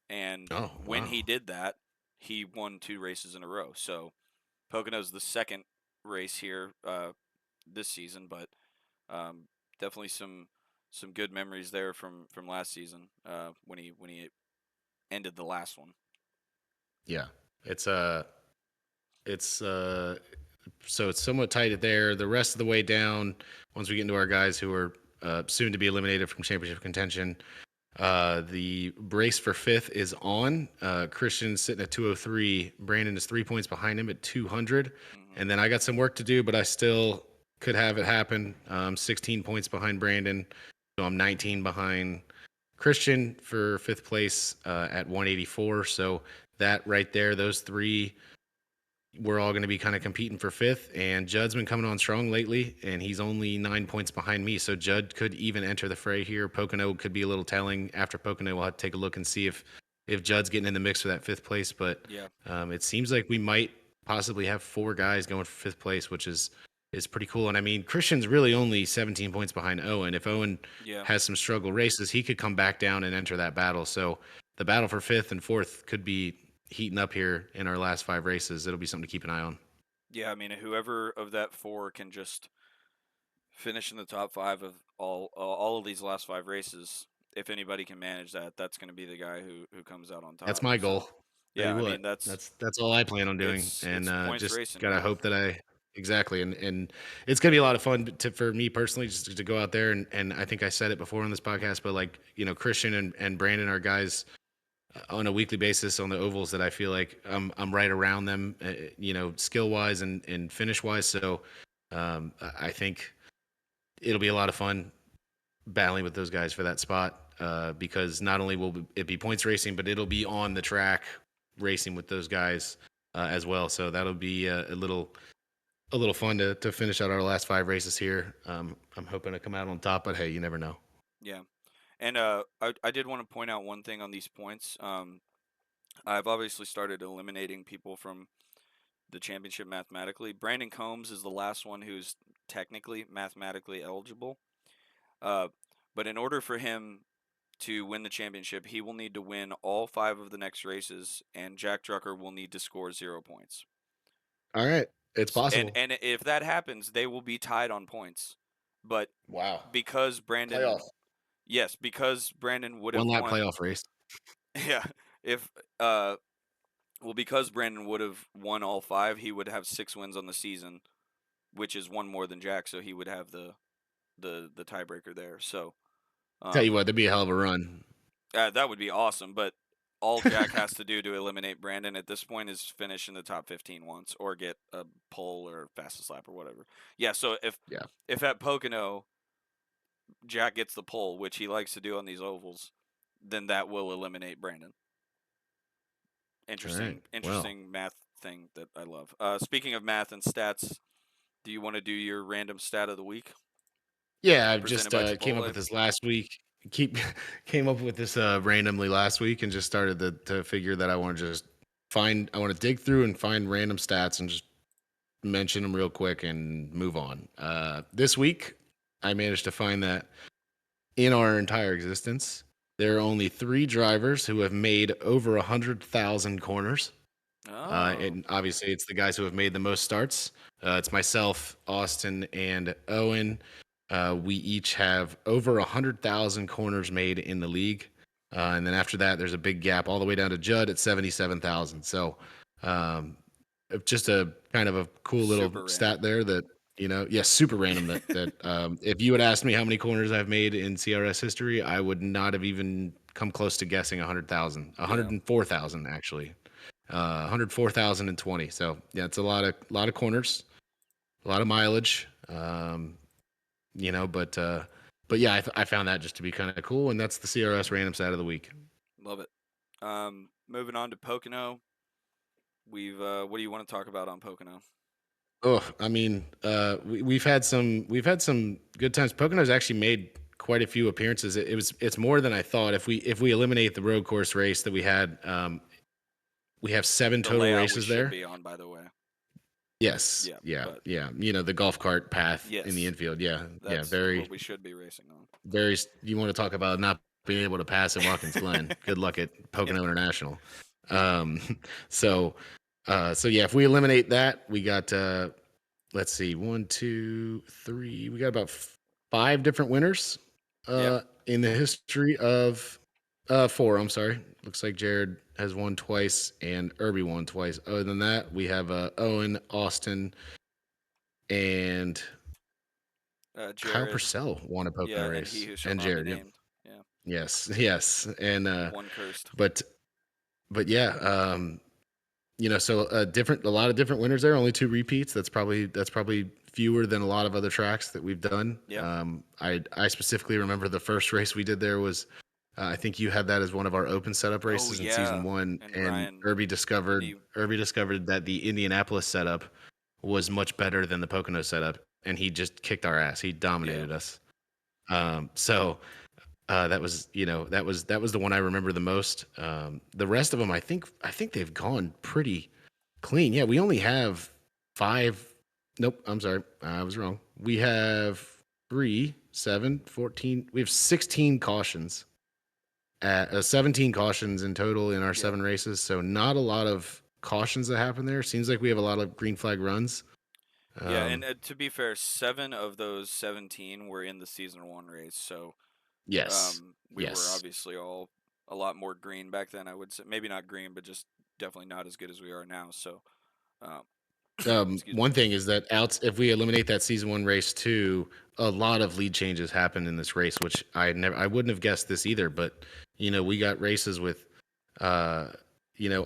and oh, when wow. he did that, he won 2 races in a row. So Pocono's the second race here this season, but um, definitely some good memories there from last season when he ended the last one. Yeah. It's, it's, so it's somewhat tight there. The rest of the way down, once we get into our guys who are soon to be eliminated from championship contention, the race for fifth is on. Christian's sitting at 203. Brandon is 3 points behind him at 200. Hmm. And then I got some work to do, but I still could have it happen. 16 points behind Brandon. So I'm 19 behind Christian for fifth place at 184. So that right there, those three, we're all going to be kind of competing for fifth. And Judd's been coming on strong lately, and he's only 9 points behind me. So Judd could even enter the fray here. Pocono could be a little telling. After Pocono, we'll have to take a look and see if Judd's getting in the mix for that fifth place. But Yeah, it seems like we might possibly have 4 guys going for fifth place, which is pretty cool. And I mean, Christian's really only 17 points behind Owen. If Owen yeah, has some struggle races, he could come back down and enter that battle. So the battle for fifth and fourth could be heating up here in our last 5 races. It'll be something to keep an eye on. yeah. I mean, whoever of that four can just finish in the top five of all of these last 5 races, if anybody can manage that, that's going to be the guy who comes out on That's top. my So, goal. Tell yeah, you I what, mean that's all I plan on doing, and it's points just racing, gotta man. hope that I exactly, and it's gonna be a lot of fun for me personally just to go out there and I think I said it before on this podcast, but like Christian and Brandon are guys on a weekly basis on the ovals that I feel like I'm right around them, skill wise and finish wise. So I think it'll be a lot of fun battling with those guys for that spot because not only will it be points racing, but it'll be on the track racing with those guys as well. So that'll be a little fun to finish out our last 5 races here. I'm hoping to come out on top, but hey, you never know. Yeah, and I did want to point out one thing on these points. I've obviously started eliminating people from the championship mathematically. Brandon Combs is the last one who's technically mathematically eligible. Uh, but in order for him to win the championship, he will need to win all 5 of the next races, and Jack Drucker will need to score 0 points. All right, it's And possible. and if that happens, they will be tied on points. But Wow, because Brandon, playoff, yes, because Brandon would one have lap won, playoff race. yeah, if uh, well, because Brandon would have won all 5, he would have 6 wins on the season, which is one more than Jack, so he would have the tiebreaker there. So, Tell you um, what, that'd be a hell of a run. that would be awesome, but all Jack has to do to eliminate Brandon at this point is finish in the top 15 once or get a pole or fastest lap or whatever. Yeah, so Yeah. if at Pocono Jack gets the pole, which he likes to do on these ovals, then that will eliminate Brandon. All right. Well, Interesting math thing that I love. Speaking of math and stats, do you want to do your random stat of the week yeah, I've presented just by came up Chipotle? with this last week. Keep came up with this randomly last week and just started to figure that I want to just I want to dig through and find random stats and just mention them real quick and move on. This week, I managed to find that in our entire existence, there are only 3 drivers who have made over 100,000 corners. Oh, And obviously, it's the guys who have made the most starts. It's myself, Austin, and Owen. We each have over 100,000 corners made in the league. And then after that, there's a big gap all the way down to Judd at 77,000. So, um, just a kind of a cool little Super stat random. there that, yes, super random if you had asked me how many corners I've made in CRS history, I would not have even come close to guessing 100,000. Yeah. 104,000 actually. 104,020. So, yeah, it's a lot of corners, a lot of mileage. But yeah, I found that just to be kind of cool, and that's the CRS random stat of the week. Love it. Moving on to Pocono. What do you want to talk about on Pocono? Oh, I mean, we've had some good times. Pocono's actually made quite a few appearances. It's more than I thought. If we eliminate the road course race that we had, we have seven The total layout we races should there. be on, by the way. Yes, Yeah, yeah, but yeah. The golf cart path in the yes, infield. Yeah, yeah. that's what Very, we should be racing on. very. You want to talk about not being able to pass at Watkins Glen? Good luck at Yeah, Pocono International. Um, so, so yeah. If we eliminate that, we got let's see, one, two, three. We got about five different winners yeah, in the history of four. I'm sorry. Looks like Jared has won twice and Irby won twice. Other than that, we have Owen, Austin, and Kyle Jared. Purcell won a Pocono Yeah, and he race, who shall and not be Jared. Yep. named. Yeah, Yes. Yes. And one cursed. but but yeah. So a lot of different winners there. Only two repeats. That's probably fewer than a lot of other tracks that we've done. Yeah. I specifically remember the first race we did there was, I think you had that as one of our open setup Oh races in season yeah, one, and and Ryan. Irby And discovered he. Irby discovered that the Indianapolis setup was much better than the Pocono setup, and he just kicked our ass. He Yeah. dominated us. So that was the one I remember the most. The rest of them, I think they've gone pretty clean. Yeah, we only have five. Nope, I'm sorry, I was wrong. We have 3, 7, 14. We have 16 cautions. 17 cautions in total in our Yeah. 7 races. So not a lot of cautions that happen there. Seems like we have a lot of green flag runs. Yeah, and Um, to be fair, 7 of those 17 were in the season one race, so yes, we were yes. obviously all a lot more green back then. I would say maybe not green, but just definitely not as good as we are now. So, um, excuse me. One thing is that if we eliminate that season one race too, a lot of lead changes happen in this race, which I wouldn't have guessed this either. But we got races with, uh,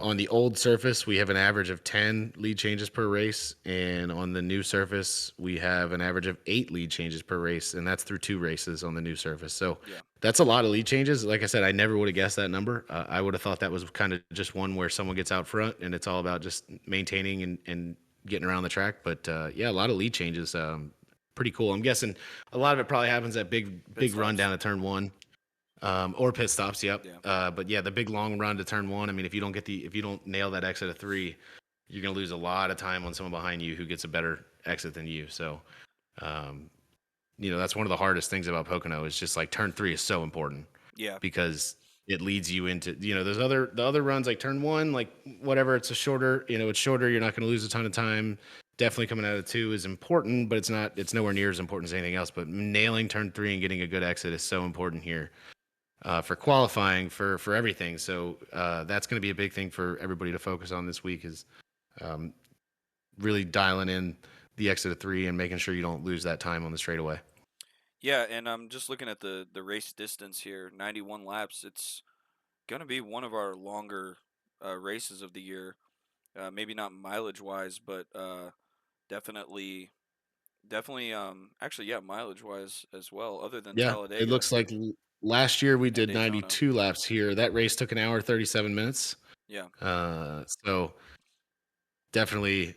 on the old surface we have an average of 10 lead changes per race, and on the new surface we have an average of 8 lead changes per race, and that's through 2 races on the new surface. So Yeah, that's a lot of lead changes. Like I said, I never would have guessed that number. I would have thought that was kind of just one where someone gets out front and it's all about just maintaining and getting around the track. But yeah, a lot of lead changes. Pretty cool. I'm guessing a lot of it probably happens at big pit big run stops. down to turn one, or pit stops. Yep. Yeah, But yeah, the big long run to turn one. I mean, if you don't nail that exit of three, you're gonna lose a lot of time on someone behind you who gets a better exit than you. So, um, that's one of the hardest things about Pocono is just like turn three is so important yeah, because it leads you into there's the other runs like turn one, like whatever, it's shorter, you're not going to lose a ton of time. Definitely coming out of two is important, but it's nowhere near as important as anything else. But nailing turn three and getting a good exit is so important here, for qualifying, for everything. So that's going to be a big thing for everybody to focus on this week is, um, really dialing in the exit of three and making sure you don't lose that time on the straightaway. yeah. And I'm just looking at the race distance here, 91 laps. It's gonna be one of our longer races of the year. Maybe not mileage wise, but definitely, definitely. Actually, yeah, mileage wise as well. Other than Yeah, it Talladega looks like last year we and did Daytona. 92 laps here. That race took an hour 37 minutes. Yeah, So definitely,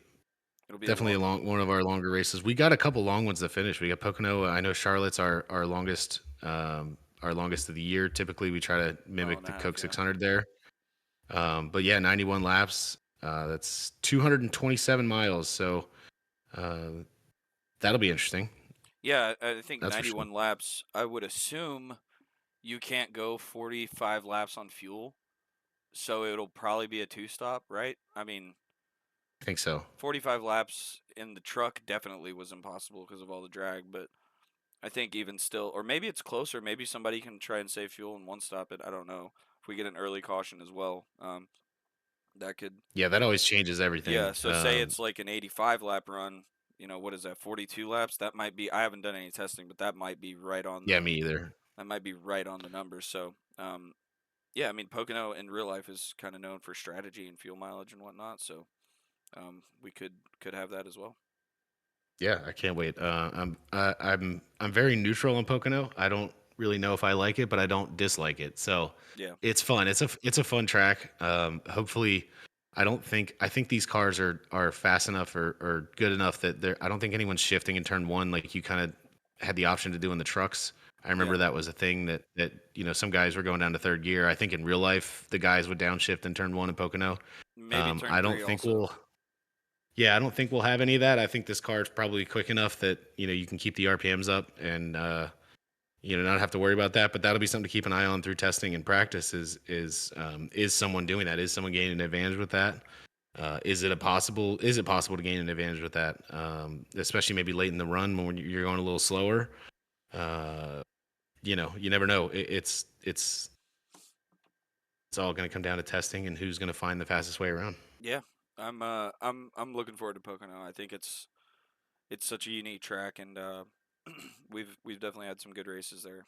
it'll be a definitely a long one. one of our longer races. We got a couple long ones to finish. We got Pocono. I know Charlotte's our longest of the year. Typically, we try to Mile mimic and a the half. Coke Yeah. 600 there. But yeah, 91 laps. That's 227 miles. So uh, that'll be interesting. Yeah, I think That's for sure. 91 laps. I would assume you can't go 45 laps on fuel, so it'll probably be a two stop, right? I mean, I think so. 45 laps in the truck definitely was impossible because of all the drag, but I think even still, or maybe it's closer. Maybe somebody can try and save fuel and one stop it. I don't know if we get an early caution as well. That could, Yeah, that always changes yeah. everything. So say it's like an 85 lap run. What is that? 42 laps. That might be. I haven't done any testing, but that might be right on Yeah, the. me either. That might be right on the numbers. So, yeah. I mean, Pocono in real life is kind of known for strategy and fuel mileage and whatnot. So, we could have that as well. Yeah, I can't wait. I'm very neutral on Pocono. I don't really know if I like it, but I don't dislike it. So Yeah. it's fun. It's a fun track. Hopefully, I think these cars are fast enough or good enough that they're. I don't think anyone's shifting in turn one like you kind of had the option to do in the trucks. I remember Yeah. that was a thing that some guys were going down to third gear. I think in real life the guys would downshift in turn one in Pocono. Maybe turn I don't three think also. we'll Yeah, I don't think we'll have any of that. I think this car is probably quick enough that you can keep the RPMs up and not have to worry about that. But that'll be something to keep an eye on through testing and practice. Is someone doing that? Is someone gaining an advantage with that? Is it possible to gain an advantage with that? Especially maybe late in the run when you're going a little slower. Uh, you never know. It's all going to come down to testing and who's going to find the fastest way around. Yeah. I'm looking forward to Pocono. I think it's such a unique track, and we've definitely had some good races there.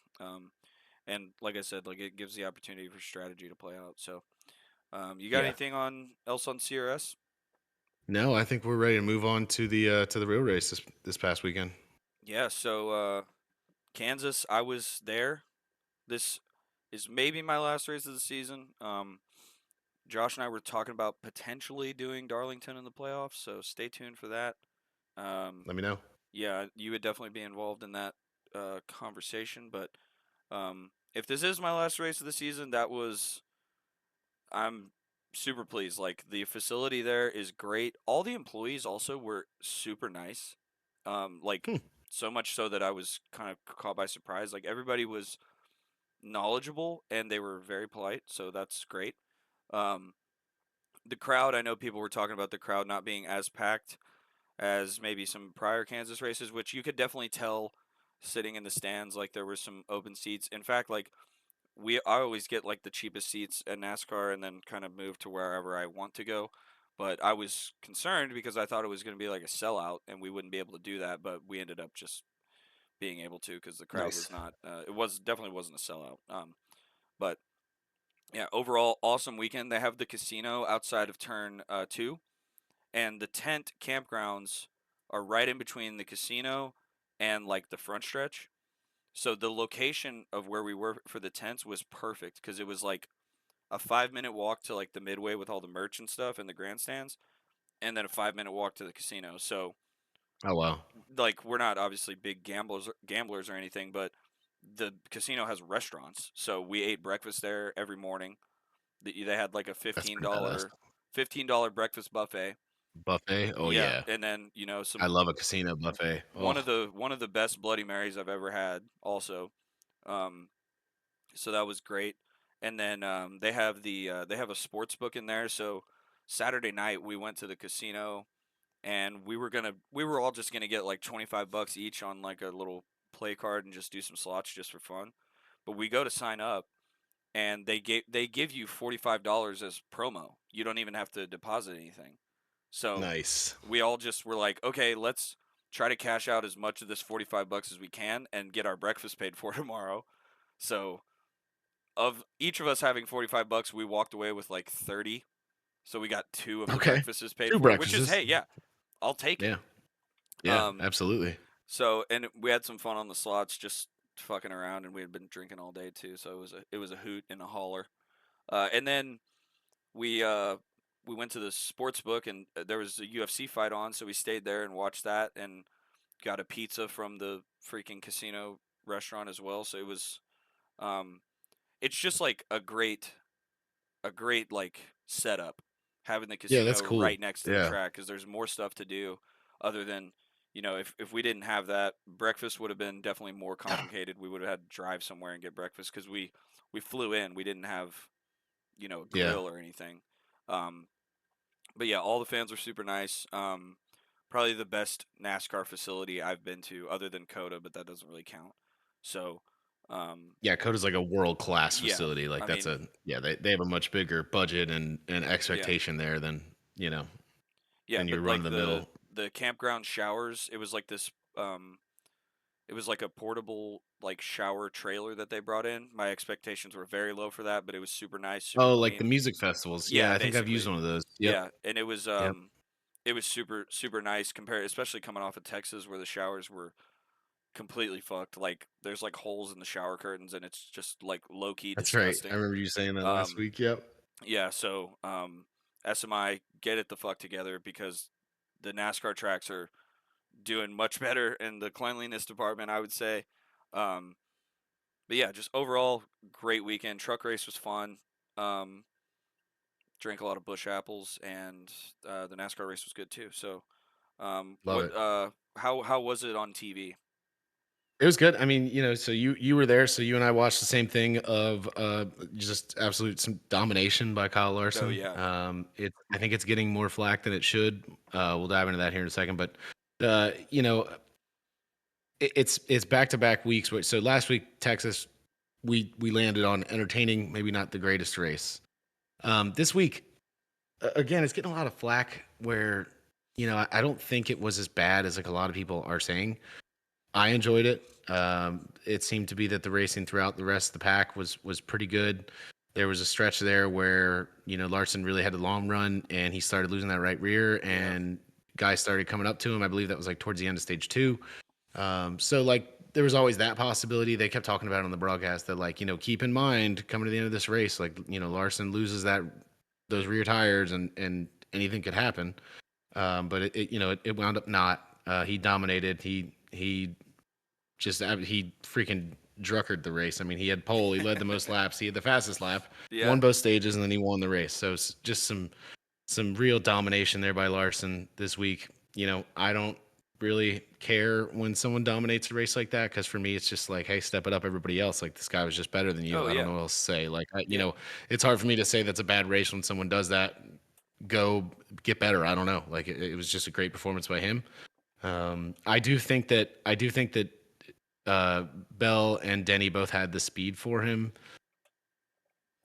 And like I said, like it gives the opportunity for strategy to play out. So, you got Yeah. anything on else on CRS? No, I think we're ready to move on to the real race this past weekend. Yeah. So, Kansas, I was there. This is maybe my last race of the season. Josh and I were talking about potentially doing Darlington in the playoffs, so stay tuned for that. Um, Let me know. yeah, you would definitely be involved in that conversation. But if this is my last race of the season, I'm super pleased. Like the facility there is great. All the employees also were super nice. Like Hmm. so much so that I was kind of caught by surprise. Like everybody was knowledgeable and they were very polite, so that's great. Um, the crowd, I know people were talking about the crowd not being as packed as maybe some prior Kansas races, which you could definitely tell sitting in the stands. Like there were some open seats. In fact, like I always get like the cheapest seats at NASCAR and then kind of move to wherever I want to go. But I was concerned because I thought it was going to be like a sellout and we wouldn't be able to do that. But we ended up just being able to because the crowd was Nice. not. It was definitely wasn't a sellout. But yeah, overall awesome weekend. They have the casino outside of turn two, and the tent campgrounds are right in between the casino and like the front stretch. So the location of where we were for the tents was perfect because it was like a 5 minute walk to like the midway with all the merch and stuff and the grandstands, and then a 5 minute walk to the casino. So Oh wow, like we're not obviously big gamblers or anything, but the casino has restaurants. So we ate breakfast there every morning. They had like a that's fifteen pretty badass. dollar $15 breakfast buffet. Buffet. Oh Yeah, yeah, and then I some love a casino buffet. one Oh, of the best Bloody Marys I've ever had. Also, um, so that was great. And then they have a sports book in there. So Saturday night we went to the casino and we were all just gonna get like $25 each on like a little play card and just do some slots just for fun. But we go to sign up and they give you $45 as promo. You don't even have to deposit anything. So nice. we all just were like, okay, let's try to cash out as much of this $45 as we can and get our breakfast paid for tomorrow. So of each of us having $45, we walked away with like 30. So we got two of the Okay, breakfasts paid two for, which is, breakfasts. hey, yeah, I'll take it. Yeah, yeah, Um, absolutely. and we had some fun on the slots, just fucking around, and we had been drinking all day too. So it was a hoot and a holler. And then we uh, we went to the sports book, and there was a UFC fight on, so we stayed there and watched that, and got a pizza from the freaking casino restaurant as well. So um, it's just like a great like setup having the Yeah, casino that's cool. right next to the Yeah, track because there's more stuff to do other than if we didn't have that, breakfast would have been definitely more complicated. We would have had to drive somewhere and get breakfast because we flew in. We didn't have a yeah, grill or anything. Um, but yeah, all the fans were super nice. Probably the best NASCAR facility I've been to, other than Coda, but that doesn't really count. So, Yeah, Coda's like a world class Yeah, facility. Like I that's mean, a yeah, they have a much bigger budget and yeah, expectation there than you know yeah, than but your run of like the the mill. the campground showers, it was like this. It was like a portable like shower trailer that they brought in. My expectations were very low for that, but it was super nice, super Oh, like the clean. music festivals. Yeah, Yeah, I think I've used basically. one of those. Yep. Yeah, and Yep. it was super super nice compared, especially coming off of Texas where the showers were completely fucked. Like there's like holes in the shower curtains and it's just like low key That's right. I disgusting. remember you saying that last Um week. Yep. yeah, so SMI, get it the fuck together because the NASCAR tracks are doing much better in the cleanliness department, I would say. Um but yeah, just overall great weekend. Truck race was fun. Um drank a lot of bush apples and the NASCAR race was good too. So Love it. how was it on TV? It was good. I mean, so you were there, so you and I watched the same thing of just absolute some domination by Kyle Oh Larson. yeah, I think it's getting more flack than it should. We'll dive into that here in a second, but it's back to back weeks. So last week Texas, we landed on entertaining, maybe not the greatest race. This week, again, it's getting a lot of flack where I don't think it was as bad as like a lot of people are saying. I enjoyed it. It seemed to be that the racing throughout the rest of the pack was pretty good. There was a stretch there where Larson really had a long run and he started losing that right rear, yeah. and guys started coming up to him. I believe that was like towards the end of stage two. So like there was always that possibility. They kept talking about it on the broadcast that like keep in mind coming to the end of this race, like Larson loses those rear tires and anything could happen. But it wound up not. He dominated. He freaking druckered the race. I mean, he had pole, he led the most laps, he had the fastest lap, Yeah. won both stages, and then he won the race. So just some real domination there by Larson this week. I don't really care when someone dominates a race like that because for me it's just like, hey, step it up, everybody else. Like this guy was just better than you. Oh I don't yeah. know what else to say. Like Yeah. it's hard for me to say that's a bad race when someone does that. Go get better. I don't know. Like it was just a great performance by him. I do think that uh, Bell and Denny both had the speed for him.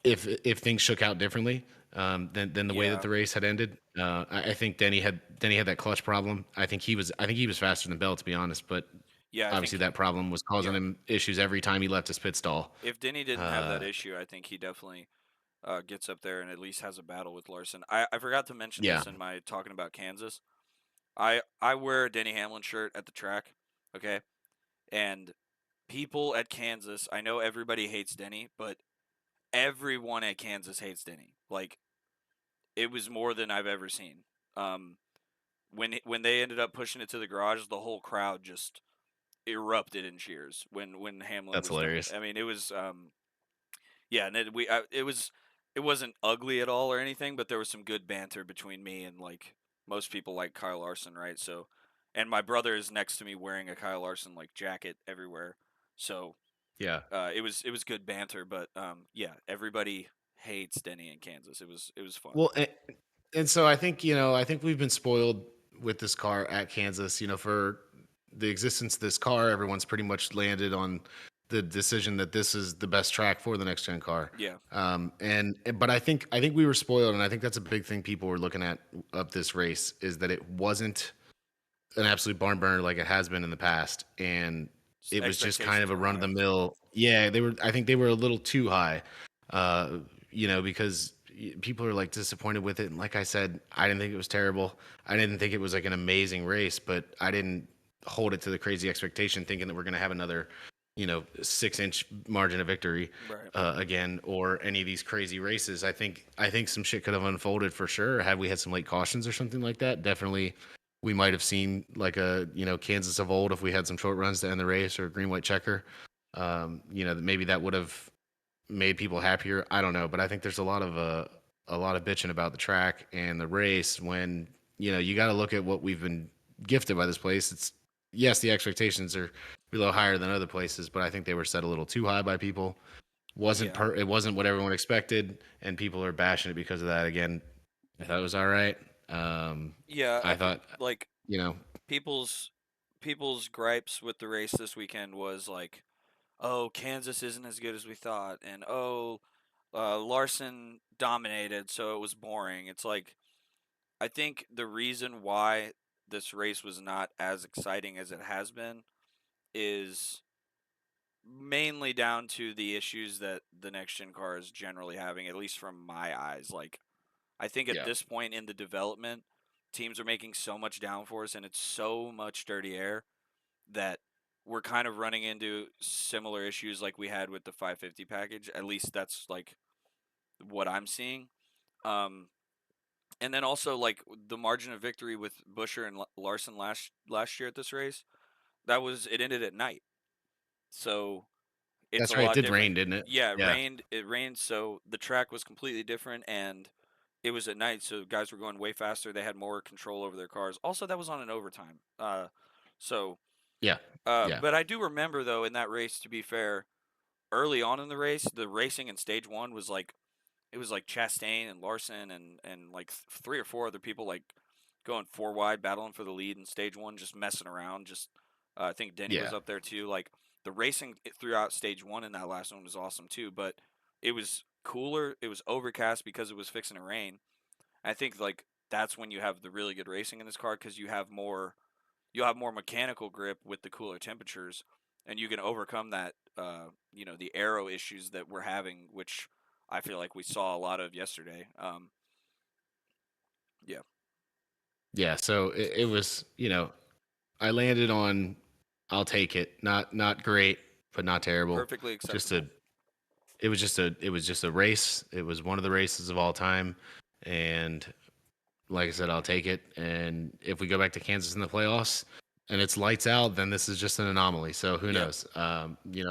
If things shook out differently than the way that Yeah. the race had ended, I think Denny had that clutch problem. I think he was faster than Bell, to be honest, but Yeah, I obviously think that problem was causing yeah. him issues every time he left his pit stall. If Denny didn't have that Uh, issue, I think he definitely gets up there and at least has a battle with Larson. I forgot to mention yeah, this in my talking about Kansas. I wear a Denny Hamlin shirt at the track, okay? And people at Kansas, I know everybody hates Denny, but everyone at Kansas hates Denny. Like it was more than I've ever seen. Um, when they ended up pushing it to the garage, the whole crowd just erupted in cheers when Hamlin that's was done. hilarious. I mean, it was yeah, and it wasn't ugly at all or anything, but there was some good banter between me and like most people like Kyle Larson, right? So, and my brother is next to me wearing a Kyle Larson like jacket everywhere, so Yeah. it was good banter. But yeah, everybody hates Denny in Kansas. It was fun. Well, and so I think we've been spoiled with this car at Kansas. For the existence of this car, everyone's pretty much landed on the decision that this is the best track for the next gen car. Yeah, But I think we were spoiled, and I think that's a big thing people were looking at of this race is that it wasn't an absolute barn burner like it has been in the past, and it was just kind expectations of a were run of the high. mill. Yeah, they were. I think they were a little too high, because people are like disappointed with it. And like I said, I didn't think it was terrible. I didn't think it was like an amazing race, but I didn't hold it to the crazy expectation, thinking that we're going to have another, 6-inch margin of victory Right. again, or any of these crazy races. I think some shit could have unfolded for sure had we had some late cautions or something like that. Definitely we might have seen like a Kansas of old if we had some short runs to end the race or a green white checker. Maybe that would have made people happier. I don't know, but I think there's a lot of bitching about the track and the race when you got to look at what we've been gifted by this place. It's yes, the expectations are a little higher than other places, but I think they were set a little too high by people. Yeah. It wasn't what everyone expected, and people are bashing it because of that. Again, I thought it was all right. Yeah, I thought like you know people's people's gripes with the race this weekend was like oh, Kansas isn't as good as we thought, and oh, Larson dominated, so it was boring. It's like I think the reason why this race was not as exciting as it has been is mainly down to the issues that the next gen car is generally having, at least from my eyes. Like, I think at Yeah. this point in the development, teams are making so much downforce and it's so much dirty air that we're kind of running into similar issues like we had with the 550 package. At least that's like what I'm seeing. Um, and then also like the margin of victory with Busher and Larson last year at this race, that was it ended at night. So it's a That's right. It lot did different. rain, didn't it? Yeah, it Yeah. rained. It rained, so the track was completely different, and it was at night, so guys were going way faster. They had more control over their cars. Also, that was on an overtime. So, Yeah. Yeah. but I do remember though in that race, to be fair, early on in the race, the racing in stage one was like it was like Chastain and Larson and like three or four other people like going four wide, battling for the lead in stage one, just messing around. Just I think Denny was Yeah. up there too. Like the racing throughout stage one in that last one was awesome too. But it was cooler. It was overcast because it was fixing to rain. I think like that's when you have the really good racing in this car because you'll have more mechanical grip with the cooler temperatures, and you can overcome that. The aero issues that we're having, which I feel like we saw a lot of yesterday. Yeah, Yeah. So it was, I landed on I'll take it. Not great, but not terrible. perfectly Just acceptable. a it was just a race. It was one of the races of all time. And like I said, I'll take it. And if we go back to Kansas in the playoffs and it's lights out, then this is just an anomaly. So who Yeah, knows?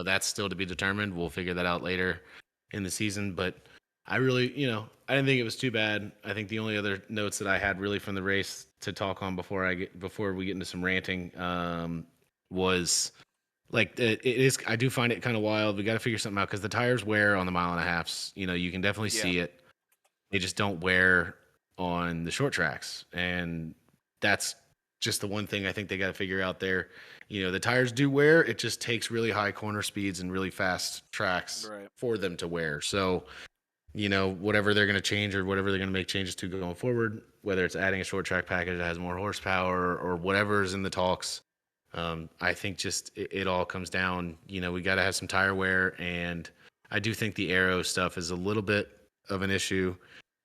That's still to be determined. We'll figure that out later in the season. But I really, I didn't think it was too bad. I think the only other notes that I had really from the race to talk on before we get into some ranting was like it is. I do find it kind of wild. We got to figure something out because the tires wear on the mile and a halfs. You can definitely yeah, see it. They just don't wear on the short tracks. And that's just the one thing I think they got to figure out there. The tires do wear, it just takes really high corner speeds and really fast tracks right. for them to wear. So, whatever they're going to change or whatever they're going to make changes to going forward, whether it's adding a short track package that has more horsepower or whatever's in the talks, I think just it all comes down. We got to have some tire wear, and I do think the aero stuff is a little bit of an issue,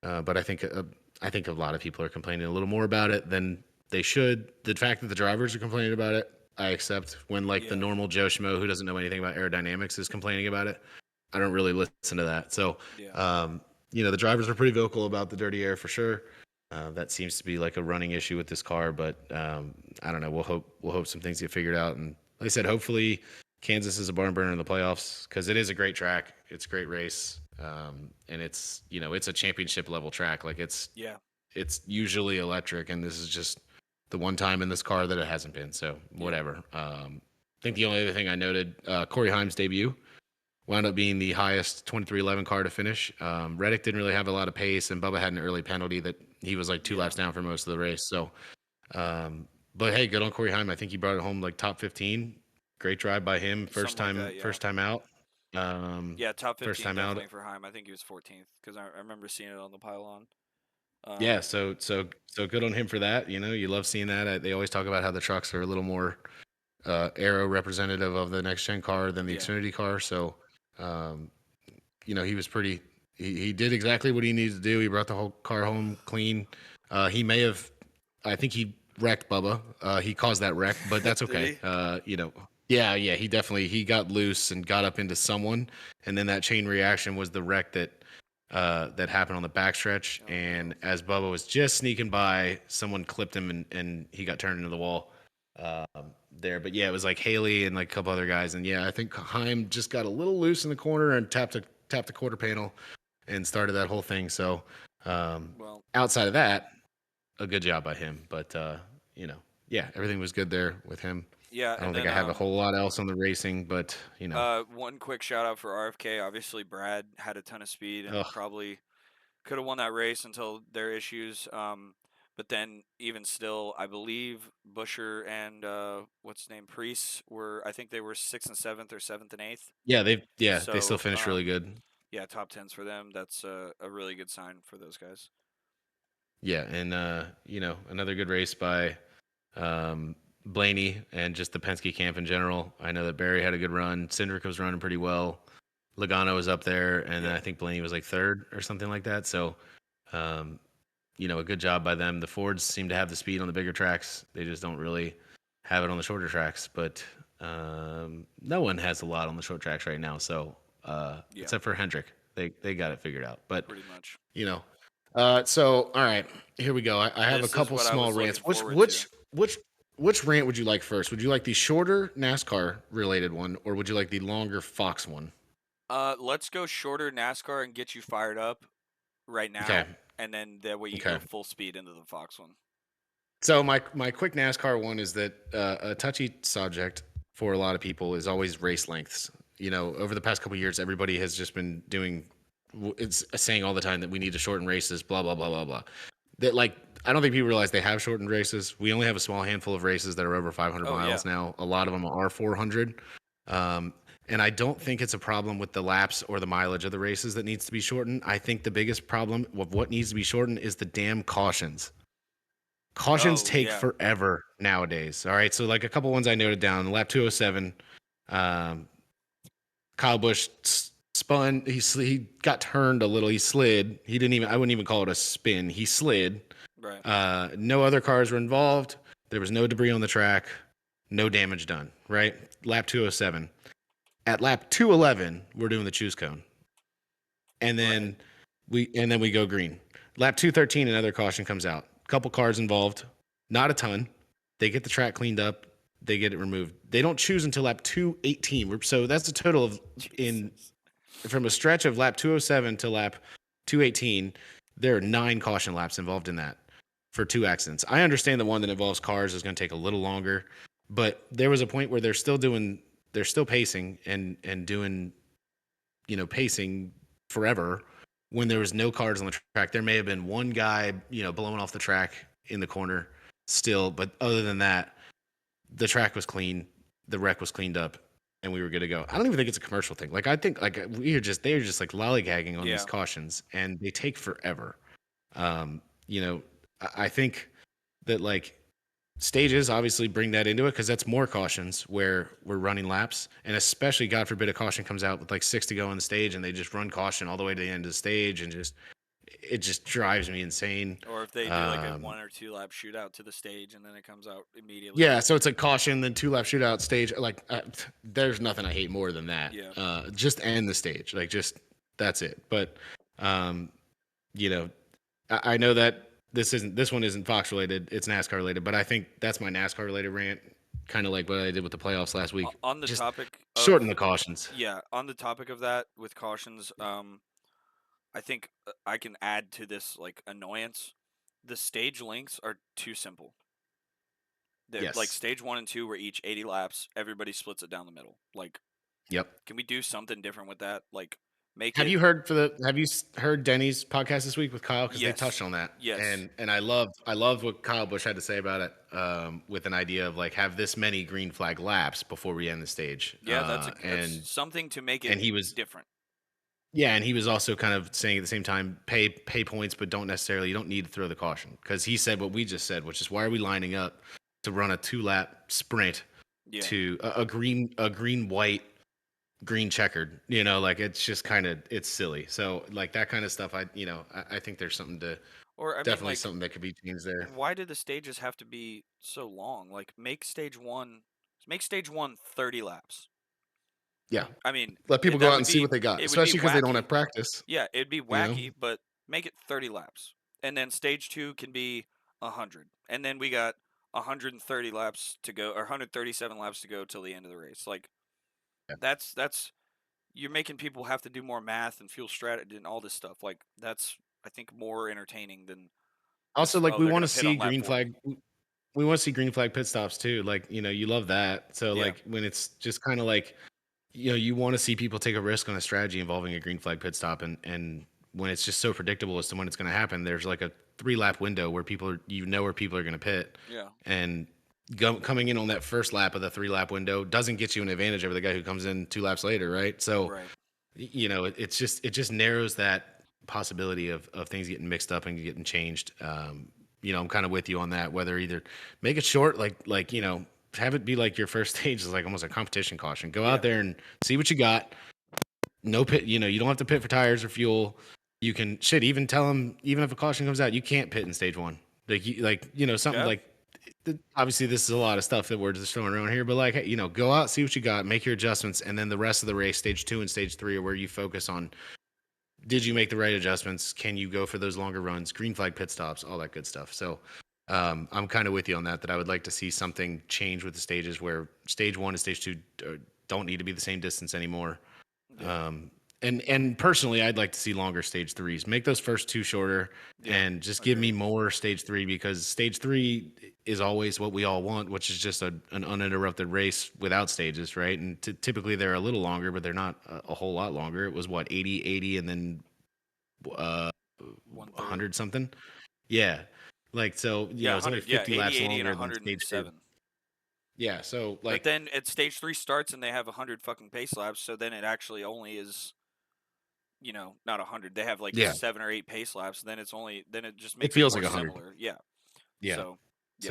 but I think a lot of people are complaining a little more about it than they should. The fact that the drivers are complaining about it, I accept. When like the Yeah, normal Joe Schmo who doesn't know anything about aerodynamics is complaining about it, I don't really listen to that. So, yeah, um, the drivers are pretty vocal about the dirty air for sure. That seems to be like a running issue with this car, but I don't know. We'll hope some things get figured out. And like I said, hopefully Kansas is a barn burner in the playoffs because it is a great track. It's a great race, and it's a championship level track. Like yeah, it's usually electric, and this is just the one time in this car that it hasn't been. So yeah, whatever. I think the only other thing I noted, Corey Haim's debut wound up being the highest 23:11 car to finish. Reddick didn't really have a lot of pace, and Bubba had an early penalty that he was like two yeah. laps down for most of the race. So, but hey, good on Corey Heim. I think he brought it home like top 15. Great drive by him. First Something like time, that. Yeah, first time out. Um, yeah. Top first 15 time out. definitely for Heim. I think he was 14th because I remember seeing it on the pylon. Yeah. Um, So good on him for that. You love seeing that. They always talk about how the trucks are a little more aero representative of the next gen car than the yeah, Xfinity car. So, um, he was pretty. He did exactly what he needed to do. He brought the whole car home clean. He may have, I think he wrecked Bubba. He caused that wreck, but that's did okay. he? Yeah. He got loose and got up into someone, and then that chain reaction was the wreck that happened on the backstretch. Oh And no. as Bubba was just sneaking by, someone clipped him, and he got turned into the wall there. But yeah, it was like Haley and like a couple other guys. And yeah, I think Heim just got a little loose in the corner and tapped the quarter panel and started that whole thing. So Well, outside of that, a good job by him. But you know, yeah, everything was good there with him. yeah, I don't and think then I have a whole lot else on the racing, but one quick shout out for RFK. Obviously, Brad had a ton of speed and ugh, probably could have won that race until their issues. But then even still, I believe Busher and what's his name Priest were, I think they were sixth and seventh or seventh and eighth. They still So finished really good. yeah, top tens for them. That's a really good sign for those guys. Yeah, and another good race by um, Blaney and just the Penske camp in general. I know that Barry had a good run. Cindric was running pretty well. Logano was up there, and then Yep. I think Blaney was like third or something like that. So, um, a good job by them. The Fords seem to have the speed on the bigger tracks. They just don't really have it on the shorter tracks. But no one has a lot on the short tracks right now. So, Yeah. except for Hendrick, they got it figured out. But Pretty much. you know, all right, here we go. I have a This is couple what I small was rants. looking forward to. Which rant would you like first? Would you like the shorter NASCAR related one, or would you like the longer Fox one? Let's go shorter NASCAR and get you fired up right Okay, now, and then that way you okay. go full speed into the Fox one. So my quick NASCAR one is that a touchy subject for a lot of people is always race lengths. Over the past couple of years, everybody has just been doing it's saying all the time that we need to shorten races, blah blah blah blah blah. That like I don't think people realize they have shortened races. We only have a small handful of races that are over 500 Oh yeah. miles now. A lot of them are 400. Um, and I don't think it's a problem with the laps or the mileage of the races that needs to be shortened. I think the biggest problem of what needs to be shortened is the damn cautions. Cautions Oh take yeah. forever nowadays. All right, so like a couple ones I noted down. Lap 207, um, Kyle Busch spun. He got turned a little. He slid. He didn't even. I wouldn't even call it a spin. He slid. Right. No other cars were involved. There was no debris on the track. No damage done. Right. Lap 207. At lap 211, we're doing the choose cone, and Right. then we go green. Lap 213, another caution comes out. Couple cars involved. Not a ton. They get the track cleaned up. They get it removed. They don't choose until lap 218. So that's a total of in Jesus. from a stretch of lap 207 to lap 218, there are 9 caution laps involved in that for 2 accidents. I understand the one that involves cars is going to take a little longer, but there was a point where they're still pacing and doing, pacing forever when there was no cars on the track. There may have been one guy, blowing off the track in the corner still, but other than that, the track was clean, the wreck was cleaned up, and we were good to go. I don't even think it's a commercial thing. Like I think like they're just like lollygagging on these Yeah. cautions, and they take forever. Um, I think that like stages obviously bring that into it because that's more cautions where we're running laps, and especially God forbid a caution comes out with like 6 to go on the stage, and they just run caution all the way to the end of the stage, and it just drives me insane. Or if they do like a Um, 1 or 2 lap shootout to the stage and then it comes out immediately. Yeah, so it's a caution, then 2 lap shootout stage. Like, there's nothing I hate more than that. Yeah. Just end the stage, like just that's it. But, um, you know, I know that this one isn't Fox related, it's NASCAR related, but I think that's my NASCAR related rant, kind of like what I did with the playoffs last week. On the Just topic of shorten the cautions. yeah, on the topic of that with cautions, I think I can add to this like annoyance. The stage lengths are too simple. They're like Yes. stage 1 and 2 were each 80 laps. Everybody splits it down the middle. Like, Yep. can we do something different with that? Like, make it Have you heard Denny's podcast this week with Kyle, because they touched yes, on that, yes, and I loved what Kyle Busch had to say about it, with an idea of like have this many green flag laps before we end the stage, yeah. That's something to make it and he was different. yeah, and he was also kind of saying at the same time, pay points, but you don't need to throw the caution, because he said what we just said, which is why are we lining up to run a 2 lap sprint Yeah. to a green white green checkered, like it's just kind of it's silly. So like that kind of stuff, I think there's something to Or I mean, definitely like, something that could be changed there. why do the stages have to be so long? Like, make stage one 30 laps. Yeah, I mean, let people go that out would and see be what they got, it would be especially because they don't have wacky. practice. Yeah, it'd be You know, wacky, but make it 30 laps. And then stage 2 can be 100. And then we got 130 laps to go or 137 laps to go till the end of the race. Like yeah. that's you're making people have to do more math and fuel strategy and all this stuff. Like that's I think more entertaining than Also, just like oh we they're want going to to pit see on lap green 40. flag. We want to see green flag pit stops too. Like you love that. So Yeah. like when it's just kind of like you want to see people take a risk on a strategy involving a green flag pit stop, and when it's just so predictable as to when it's going to happen, there's like a 3 lap window where people are, where people are going to pit, Yeah. and coming in on that first lap of the 3 lap window doesn't get you an advantage over the guy who comes in 2 laps later, right? So Right. it just narrows that possibility of things getting mixed up and getting changed. I'm kind of with you on that. Whether either make it short, like have it be like your first stage is like almost a competition caution. Go out Yeah. there and see what you got. No pit. You don't have to pit for tires or fuel. You can even tell them, even if a caution comes out, you can't pit in stage one. Something Yeah. like, obviously this is a lot of stuff that we're just throwing around here, but like, hey, go out, see what you got, make your adjustments, and then the rest of the race, stage two and stage three, are where you focus on, did you make the right adjustments? Can you go for those longer runs, green flag pit stops, all that good stuff. So I'm kind of with you on that I would like to see something change with the stages where stage one and stage two don't need to be the same distance anymore. Yeah. um, and personally, I'd like to see longer stage threes. Make those first two shorter, Yeah. and just give me Agreed. more stage three, because stage three is always what we all want, which is just an uninterrupted race without stages, right? And typically they're a little longer, but they're not a whole lot longer. It was what, 80, and then uh, 130. 100 something. Yeah, like, so Yeah, it's only 100. Yeah, 50 80, laps 80, and longer than stage two. 107. Yeah, so But like, then at stage 3 starts and they have 100 fucking pace laps, so then it actually only is, not 100. They have like yeah, 7 or 8 pace laps, then it just it makes it feels more like 100. similar. Yeah. Yeah. So, yeah.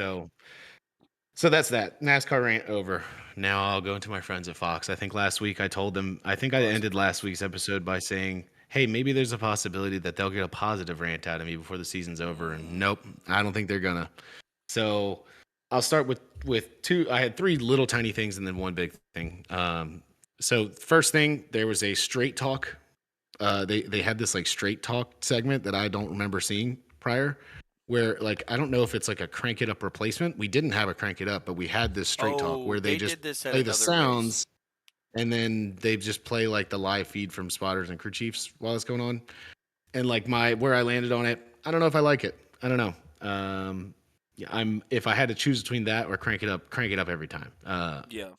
So that's that NASCAR rant over. Now I'll go into my friends at Fox. I think last week I told them, I think I Classic ended last friends. week's episode by saying, hey, maybe there's a possibility that they'll get a positive rant out of me before the season's over. And Mm, nope, I don't think they're gonna. So I'll start with two. I had three little tiny things and then one big thing. So first thing, there was a straight talk. They had this like straight talk segment that I don't remember seeing prior, where, like, I don't know if it's like a crank it up replacement. We didn't have a crank it up, but we had this straight talk oh, where they they just did this at play the another race. sounds, and then they just play like the live feed from spotters and crew chiefs while it's going on. And like, my where I landed on it, I don't know if I like it. I don't know. Yeah, if I had to choose between that or crank it up every time. Yeah.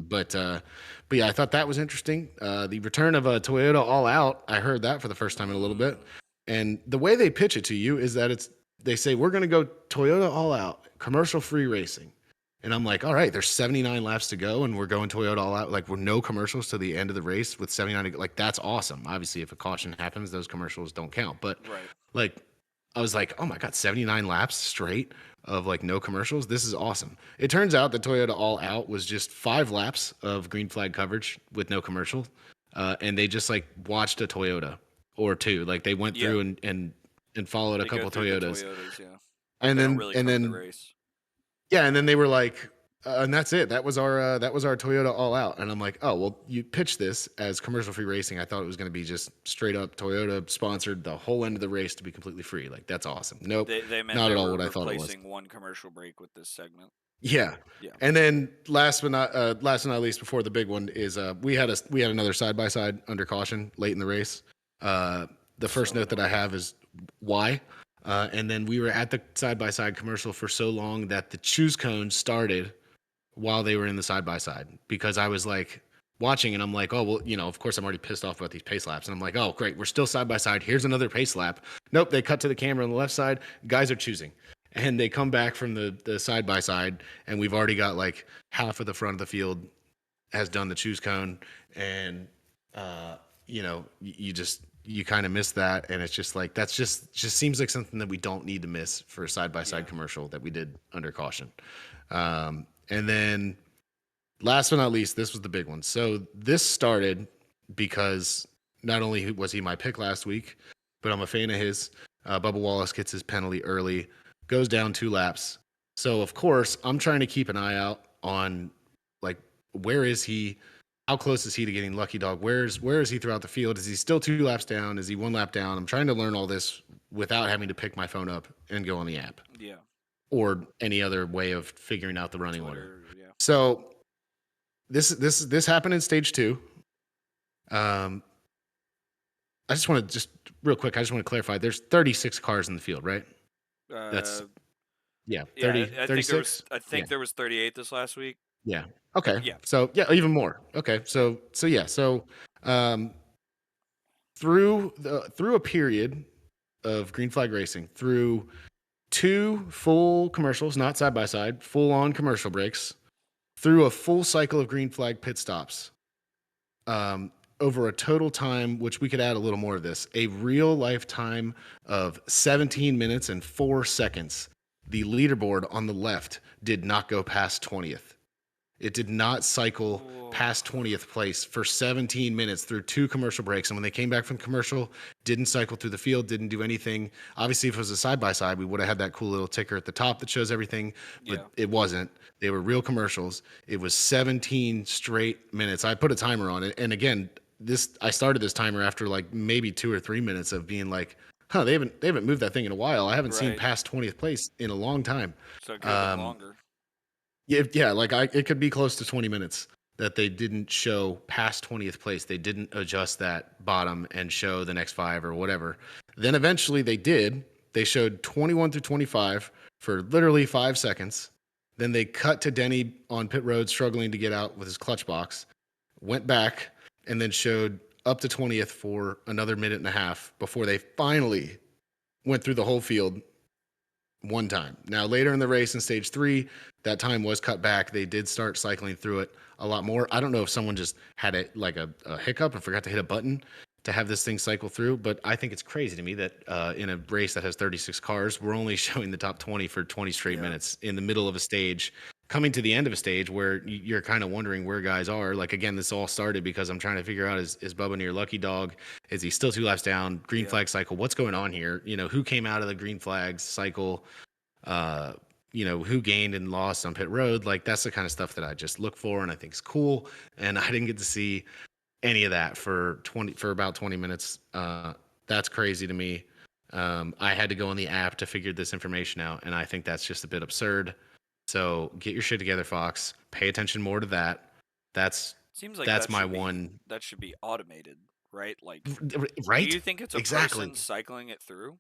But yeah, I thought that was interesting. The return of a Toyota All Out, I heard that for the first time in a little bit. Mm, And the way they pitch it to you is that they say, we're going to go Toyota All Out, commercial free racing. And I'm like, all right, there's 79 laps to go, and we're going Toyota All Out. Like, we're no commercials to the end of the race with 79 to go. Like, that's awesome. Obviously, if a caution happens, those commercials don't count. But right. like, I was like, oh my God, 79 laps straight of like no commercials. This is awesome. It turns out the Toyota All Out was just 5 laps of green flag coverage with no commercial. And they just like watched a Toyota or two. Like, they went Yeah. through and followed a They go couple through the Toyotas. Toyotas, yeah. And They don't then, really and cover the then, race. yeah. And then they were like, and that's it. That was our Toyota All Out. And I'm like, oh, well, you pitched this as commercial free racing. I thought it was going to be just straight up Toyota sponsored the whole end of the race to be completely free. Like, that's awesome. Nope, They meant not they at all were what I thought it was. replacing one commercial break with this segment. Yeah. Yeah. And then last but not least, before the big one is, we had another side by side under caution late in the race. Uh, the first So note that I annoying. have is why. And then we were at the side by side commercial for so long that the choose cone started while they were in the side by side, because I was like watching and I'm like, oh, well, of course I'm already pissed off about these pace laps. And I'm like, oh, great, we're still side by side. Here's another pace lap. Nope, they cut to the camera on the left side. Guys are choosing. And they come back from the side by side, and we've already got like half of the front of the field has done the choose cone. And, you kind of miss that. And it's just like, that's just seems like something that we don't need to miss for a side by Yeah. side commercial that we did under caution. And then last but not least, this was the big one. So this started because not only was he my pick last week, but I'm a fan of his. Bubba Wallace gets his penalty early, goes down 2 laps. So of course, I'm trying to keep an eye out on, like, where is he? How close is he to getting lucky dog? Where is he throughout the field? Is he still 2 laps down? Is he 1 lap down? I'm trying to learn all this without having to pick my phone up and go on the app Yeah. or any other way of figuring out the running order. Twitter, yeah. So this happened in stage two. Um, I just want to just real quick. I just want to clarify. There's 36 cars in the field, right? That's Uh yeah, yeah, 30, I think there was 36. I Yeah, think there was 38 this last week. yeah. Okay, Yeah. so yeah, even more. Okay, Yeah. so yeah, so um, through a period of green flag racing through two full commercials, not side by side, full on commercial breaks, through a full cycle of green flag pit stops, over a total time, which we could add a little more of this, a real life time of 17 minutes and 4 seconds. The leaderboard on the left did not go past 20th. It did not cycle Whoa. past 20th place for 17 minutes through two commercial breaks. And when they came back from commercial, didn't cycle through the field, didn't do anything. Obviously, if it was a side by side, we would have had that cool little ticker at the top that shows everything, but Yeah. it wasn't. They were real commercials. It was 17 straight minutes. I put a timer on it. And again, I started this timer after like maybe 2 or 3 minutes of being like, huh, they haven't moved that thing in a while. I haven't seen Right. past 20th place in a long time. So it could have been Um, longer. yeah, yeah, like it could be close to 20 minutes that they didn't show past 20th place. They didn't adjust that bottom and show the next five or whatever. Then eventually they did. They showed 21 through 25 for literally 5 seconds. Then they cut to Denny on pit road struggling to get out with his clutch box, went back, and then showed up to 20th for another minute and a half before they finally went through the whole field one time. Now, later in the race in stage three, that time was cut back. They did start cycling through it a lot more. I don't know if someone just had a hiccup and forgot to hit a button to have this thing cycle through, but I think it's crazy to me that in a race that has 36 cars, we're only showing the top 20 for 20 straight Yeah. minutes in the middle of a stage, coming to the end of a stage where you're kind of wondering where guys are. Like, again, this all started because I'm trying to figure out is Bubba near lucky dog? Is he still 2 laps down? Green Yeah. flag cycle? What's going on here? Who came out of the green flags cycle? uh, who gained and lost on pit road. Like that's the kind of stuff that I just look for and I think is cool. And I didn't get to see any of that for about 20 minutes. That's crazy to me. I had to go on the app to figure this information out, and I think that's just a bit absurd. So get your shit together, Fox. Pay attention more to that. That's Seems like that's my one. that should be automated, right? Like, do Right? you think it's a Exactly. person cycling it through?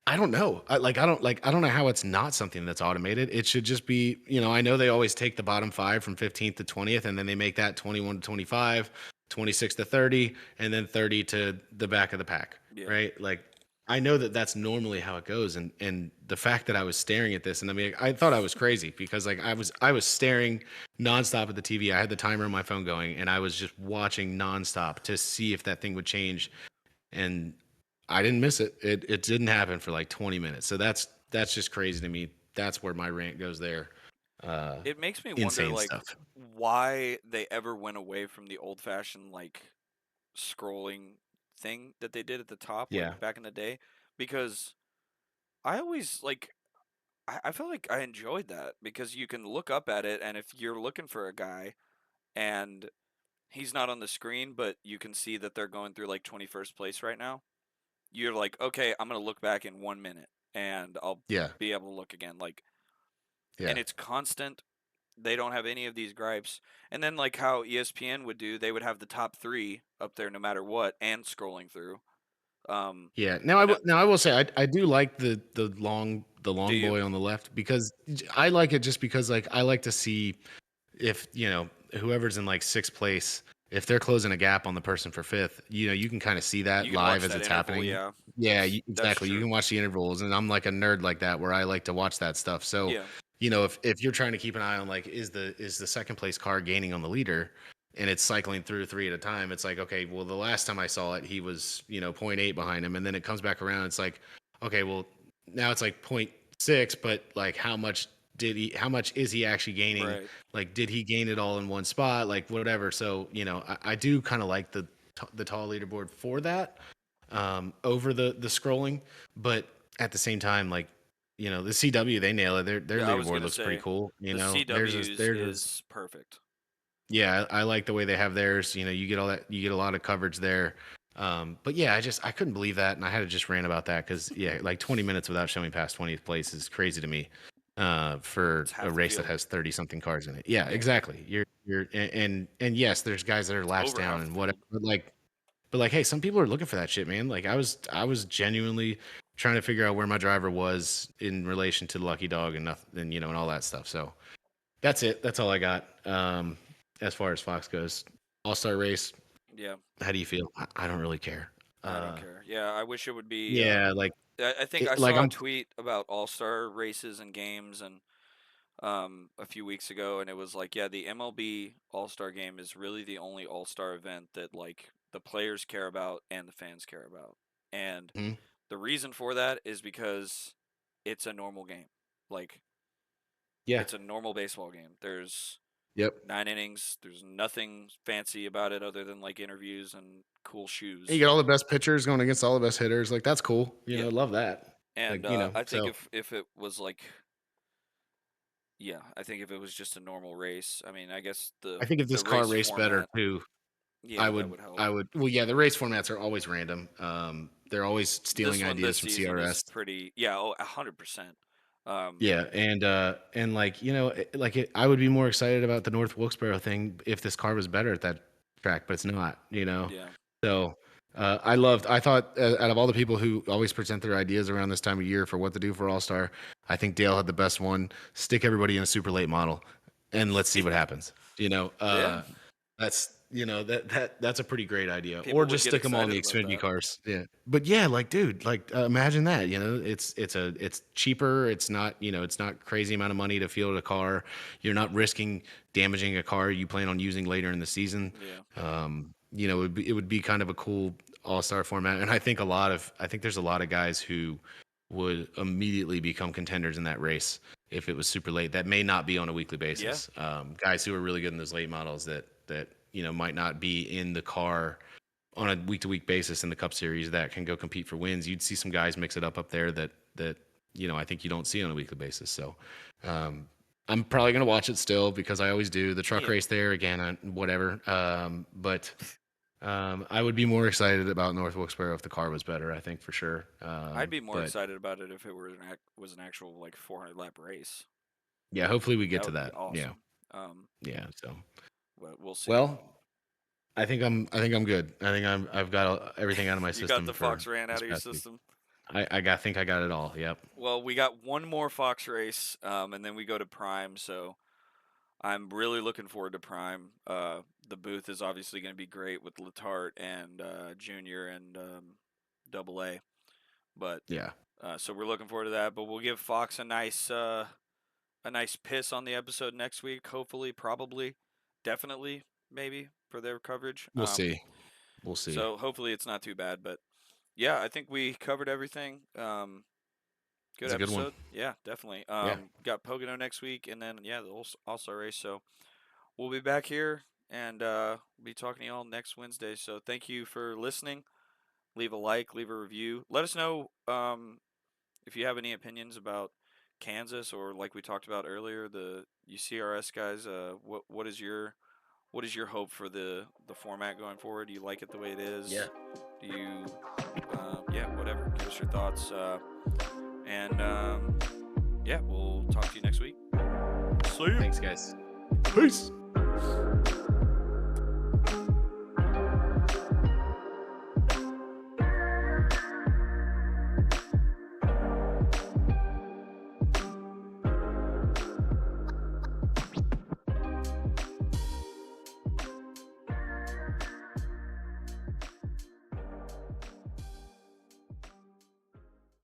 I don't know. I don't know how it's not something that's automated. It should just be, I know they always take the bottom five from 15th to 20th, and then they make that 21 to 25, 26 to 30, and then 30 to the back of the pack, Yeah. right? Like, I know that that's normally how it goes, and the fact that I was staring at this, and I mean, I thought I was crazy because like I was staring nonstop at the TV. I had the timer on my phone going, and I was just watching nonstop to see if that thing would change, and I didn't miss it. It didn't happen for like 20 minutes. So that's just crazy to me. That's where my rant goes there. Uh It makes me wonder, Insane like, stuff. why they ever went away from the old-fashioned, like, scrolling thing that they did at the top, Yeah. like, back in the day. Because I always, like, I felt like I enjoyed that because you can look up at it, and if you're looking for a guy and he's not on the screen, but you can see that they're going through, like, 21st place right now, you're like, okay, I'm gonna look back in 1 minute and I'll Yeah. be able to look again. Like, Yeah. and it's constant. They don't have any of these gripes. And then like how ESPN would do, they would have the top three up there no matter what, and scrolling through. Um, Yeah. Now I know. I will say I do like the long Do you? boy on the left because I like it just because like I like to see if whoever's in like sixth place, if they're closing a gap on the person for fifth, you can kind of see You that can live watch as that it's interval. happening. Yeah, Yeah, that's exactly. You true. can watch the intervals, and I'm like a nerd like that where I like to watch that stuff. So, Yeah, if you're trying to keep an eye on like is the second place car gaining on the leader, and it's cycling through three at a time, it's like okay, well the last time I saw it, he was point 0.8 behind him, and then it comes back around, it's like okay, well now it's like point 0.6, but like how much is he actually gaining? right. Like, did he gain it all in one spot? Like, whatever. So, I do kind of like the tall leaderboard for that, over the scrolling, but at the same time, like, the CW they nail it. Their Yeah, I was leaderboard gonna looks pretty say cool. the CW's is perfect. Yeah, I like the way they have theirs. You get a lot of coverage there. But yeah, I couldn't believe that, and I had to just rant about that because yeah, like 20 minutes without showing past 20th place is crazy to me. For It's a half the race that field. has 30 something cars in it. Yeah, Yeah, exactly. And yes, there's guys that are laps over down half the and whatever. field. But like, hey, some people are looking for that shit, man. Like I was genuinely trying to figure out where my driver was in relation to the lucky dog and nothing, and all that stuff. So that's it. That's all I got. As far as Fox goes, All Star race. Yeah. How do you feel? I don't really care. I don't care. Yeah, I wish it would be. Yeah, like I think I like saw a I'm tweet about all-star races and games and a few weeks ago, and it was like, yeah, the MLB All-Star Game is really the only All-Star event that like the players care about and the fans care about. And Mhm. the reason for that is because it's a normal game. Like Yeah. it's a normal baseball game. There's Yep. 9 innings. There's nothing fancy about it other than like interviews and cool And you shoes. get all the best pitchers going against all the best hitters. Like that's cool. Yeah. Love that. And Like, I think so if it was like, yeah, I think if it was just a normal race, I mean, I guess I think if this the car race raced better format, too, yeah, that would help. I would well, yeah, the race formats are always random. They're always This stealing one ideas this from season is CRS. pretty, yeah, oh, 100%. Um, Yeah, and like, I would be more excited about the North Wilkesboro thing if this car was better at that track, but it's not. yeah, So, I thought out of all the people who always present their ideas around this time of year for what to do for All-Star, I think Dale had the best one. Stick everybody in a super late model and let's see what yeah, happens. yeah. That's a pretty great idea. Or People would just get stick them all in excited the about Xfinity that. cars. Yeah. But yeah, like dude, like imagine that, it's cheaper, it's not crazy amount of money to field a car. You're not risking damaging a car you plan on using later in the season. Yeah, It would be kind of a cool all-star format, and I think there's a lot of guys who would immediately become contenders in that race if it was super late. That may not be on a weekly yeah, basis. Guys who are really good in those late models that might not be in the car on a week to week basis in the Cup Series that can go compete for wins. You'd see some guys mix it up there that I think you don't see on a weekly basis. So I'm probably gonna watch it still because I always do. The truck yeah. race there again, whatever. But I would be more excited about North Wilkesboro if the car was better. I think for sure. I'd be more But excited about it if it were was an actual like 400 lap race. yeah, hopefully we get That to would be that. Yeah, awesome. Um, yeah. So but we'll see. well, I think I'm good. I've got everything out of my You got system the for Fox ran out this of your past week. system. I think I got it all. Yep. Well, we got one more Fox race, and then we go to Prime. So I'm really looking forward to Prime. The booth is obviously going to be great with Letarte and Junior and Double A. But Yeah. so we're looking forward to that. But we'll give Fox a nice piss on the episode next week. Hopefully, probably, definitely, maybe for their coverage. We'll see. We'll see. So hopefully it's not too bad. But yeah, I think we covered everything. Good It's a good one. episode. Yeah, definitely. Yeah. Got Pocono next week, and then yeah, the All-Star race. So we'll be back here and be talking to y'all next Wednesday. So thank you for listening. Leave a like, leave a review. Let us know if you have any opinions about Kansas or like we talked about earlier, the UCRS guys. What is your hope for the format going forward? Do you like it the way it Yeah. is? Do you yeah, whatever. Give us your thoughts. And yeah, we'll talk to you next week. See you. Thanks, guys. Peace.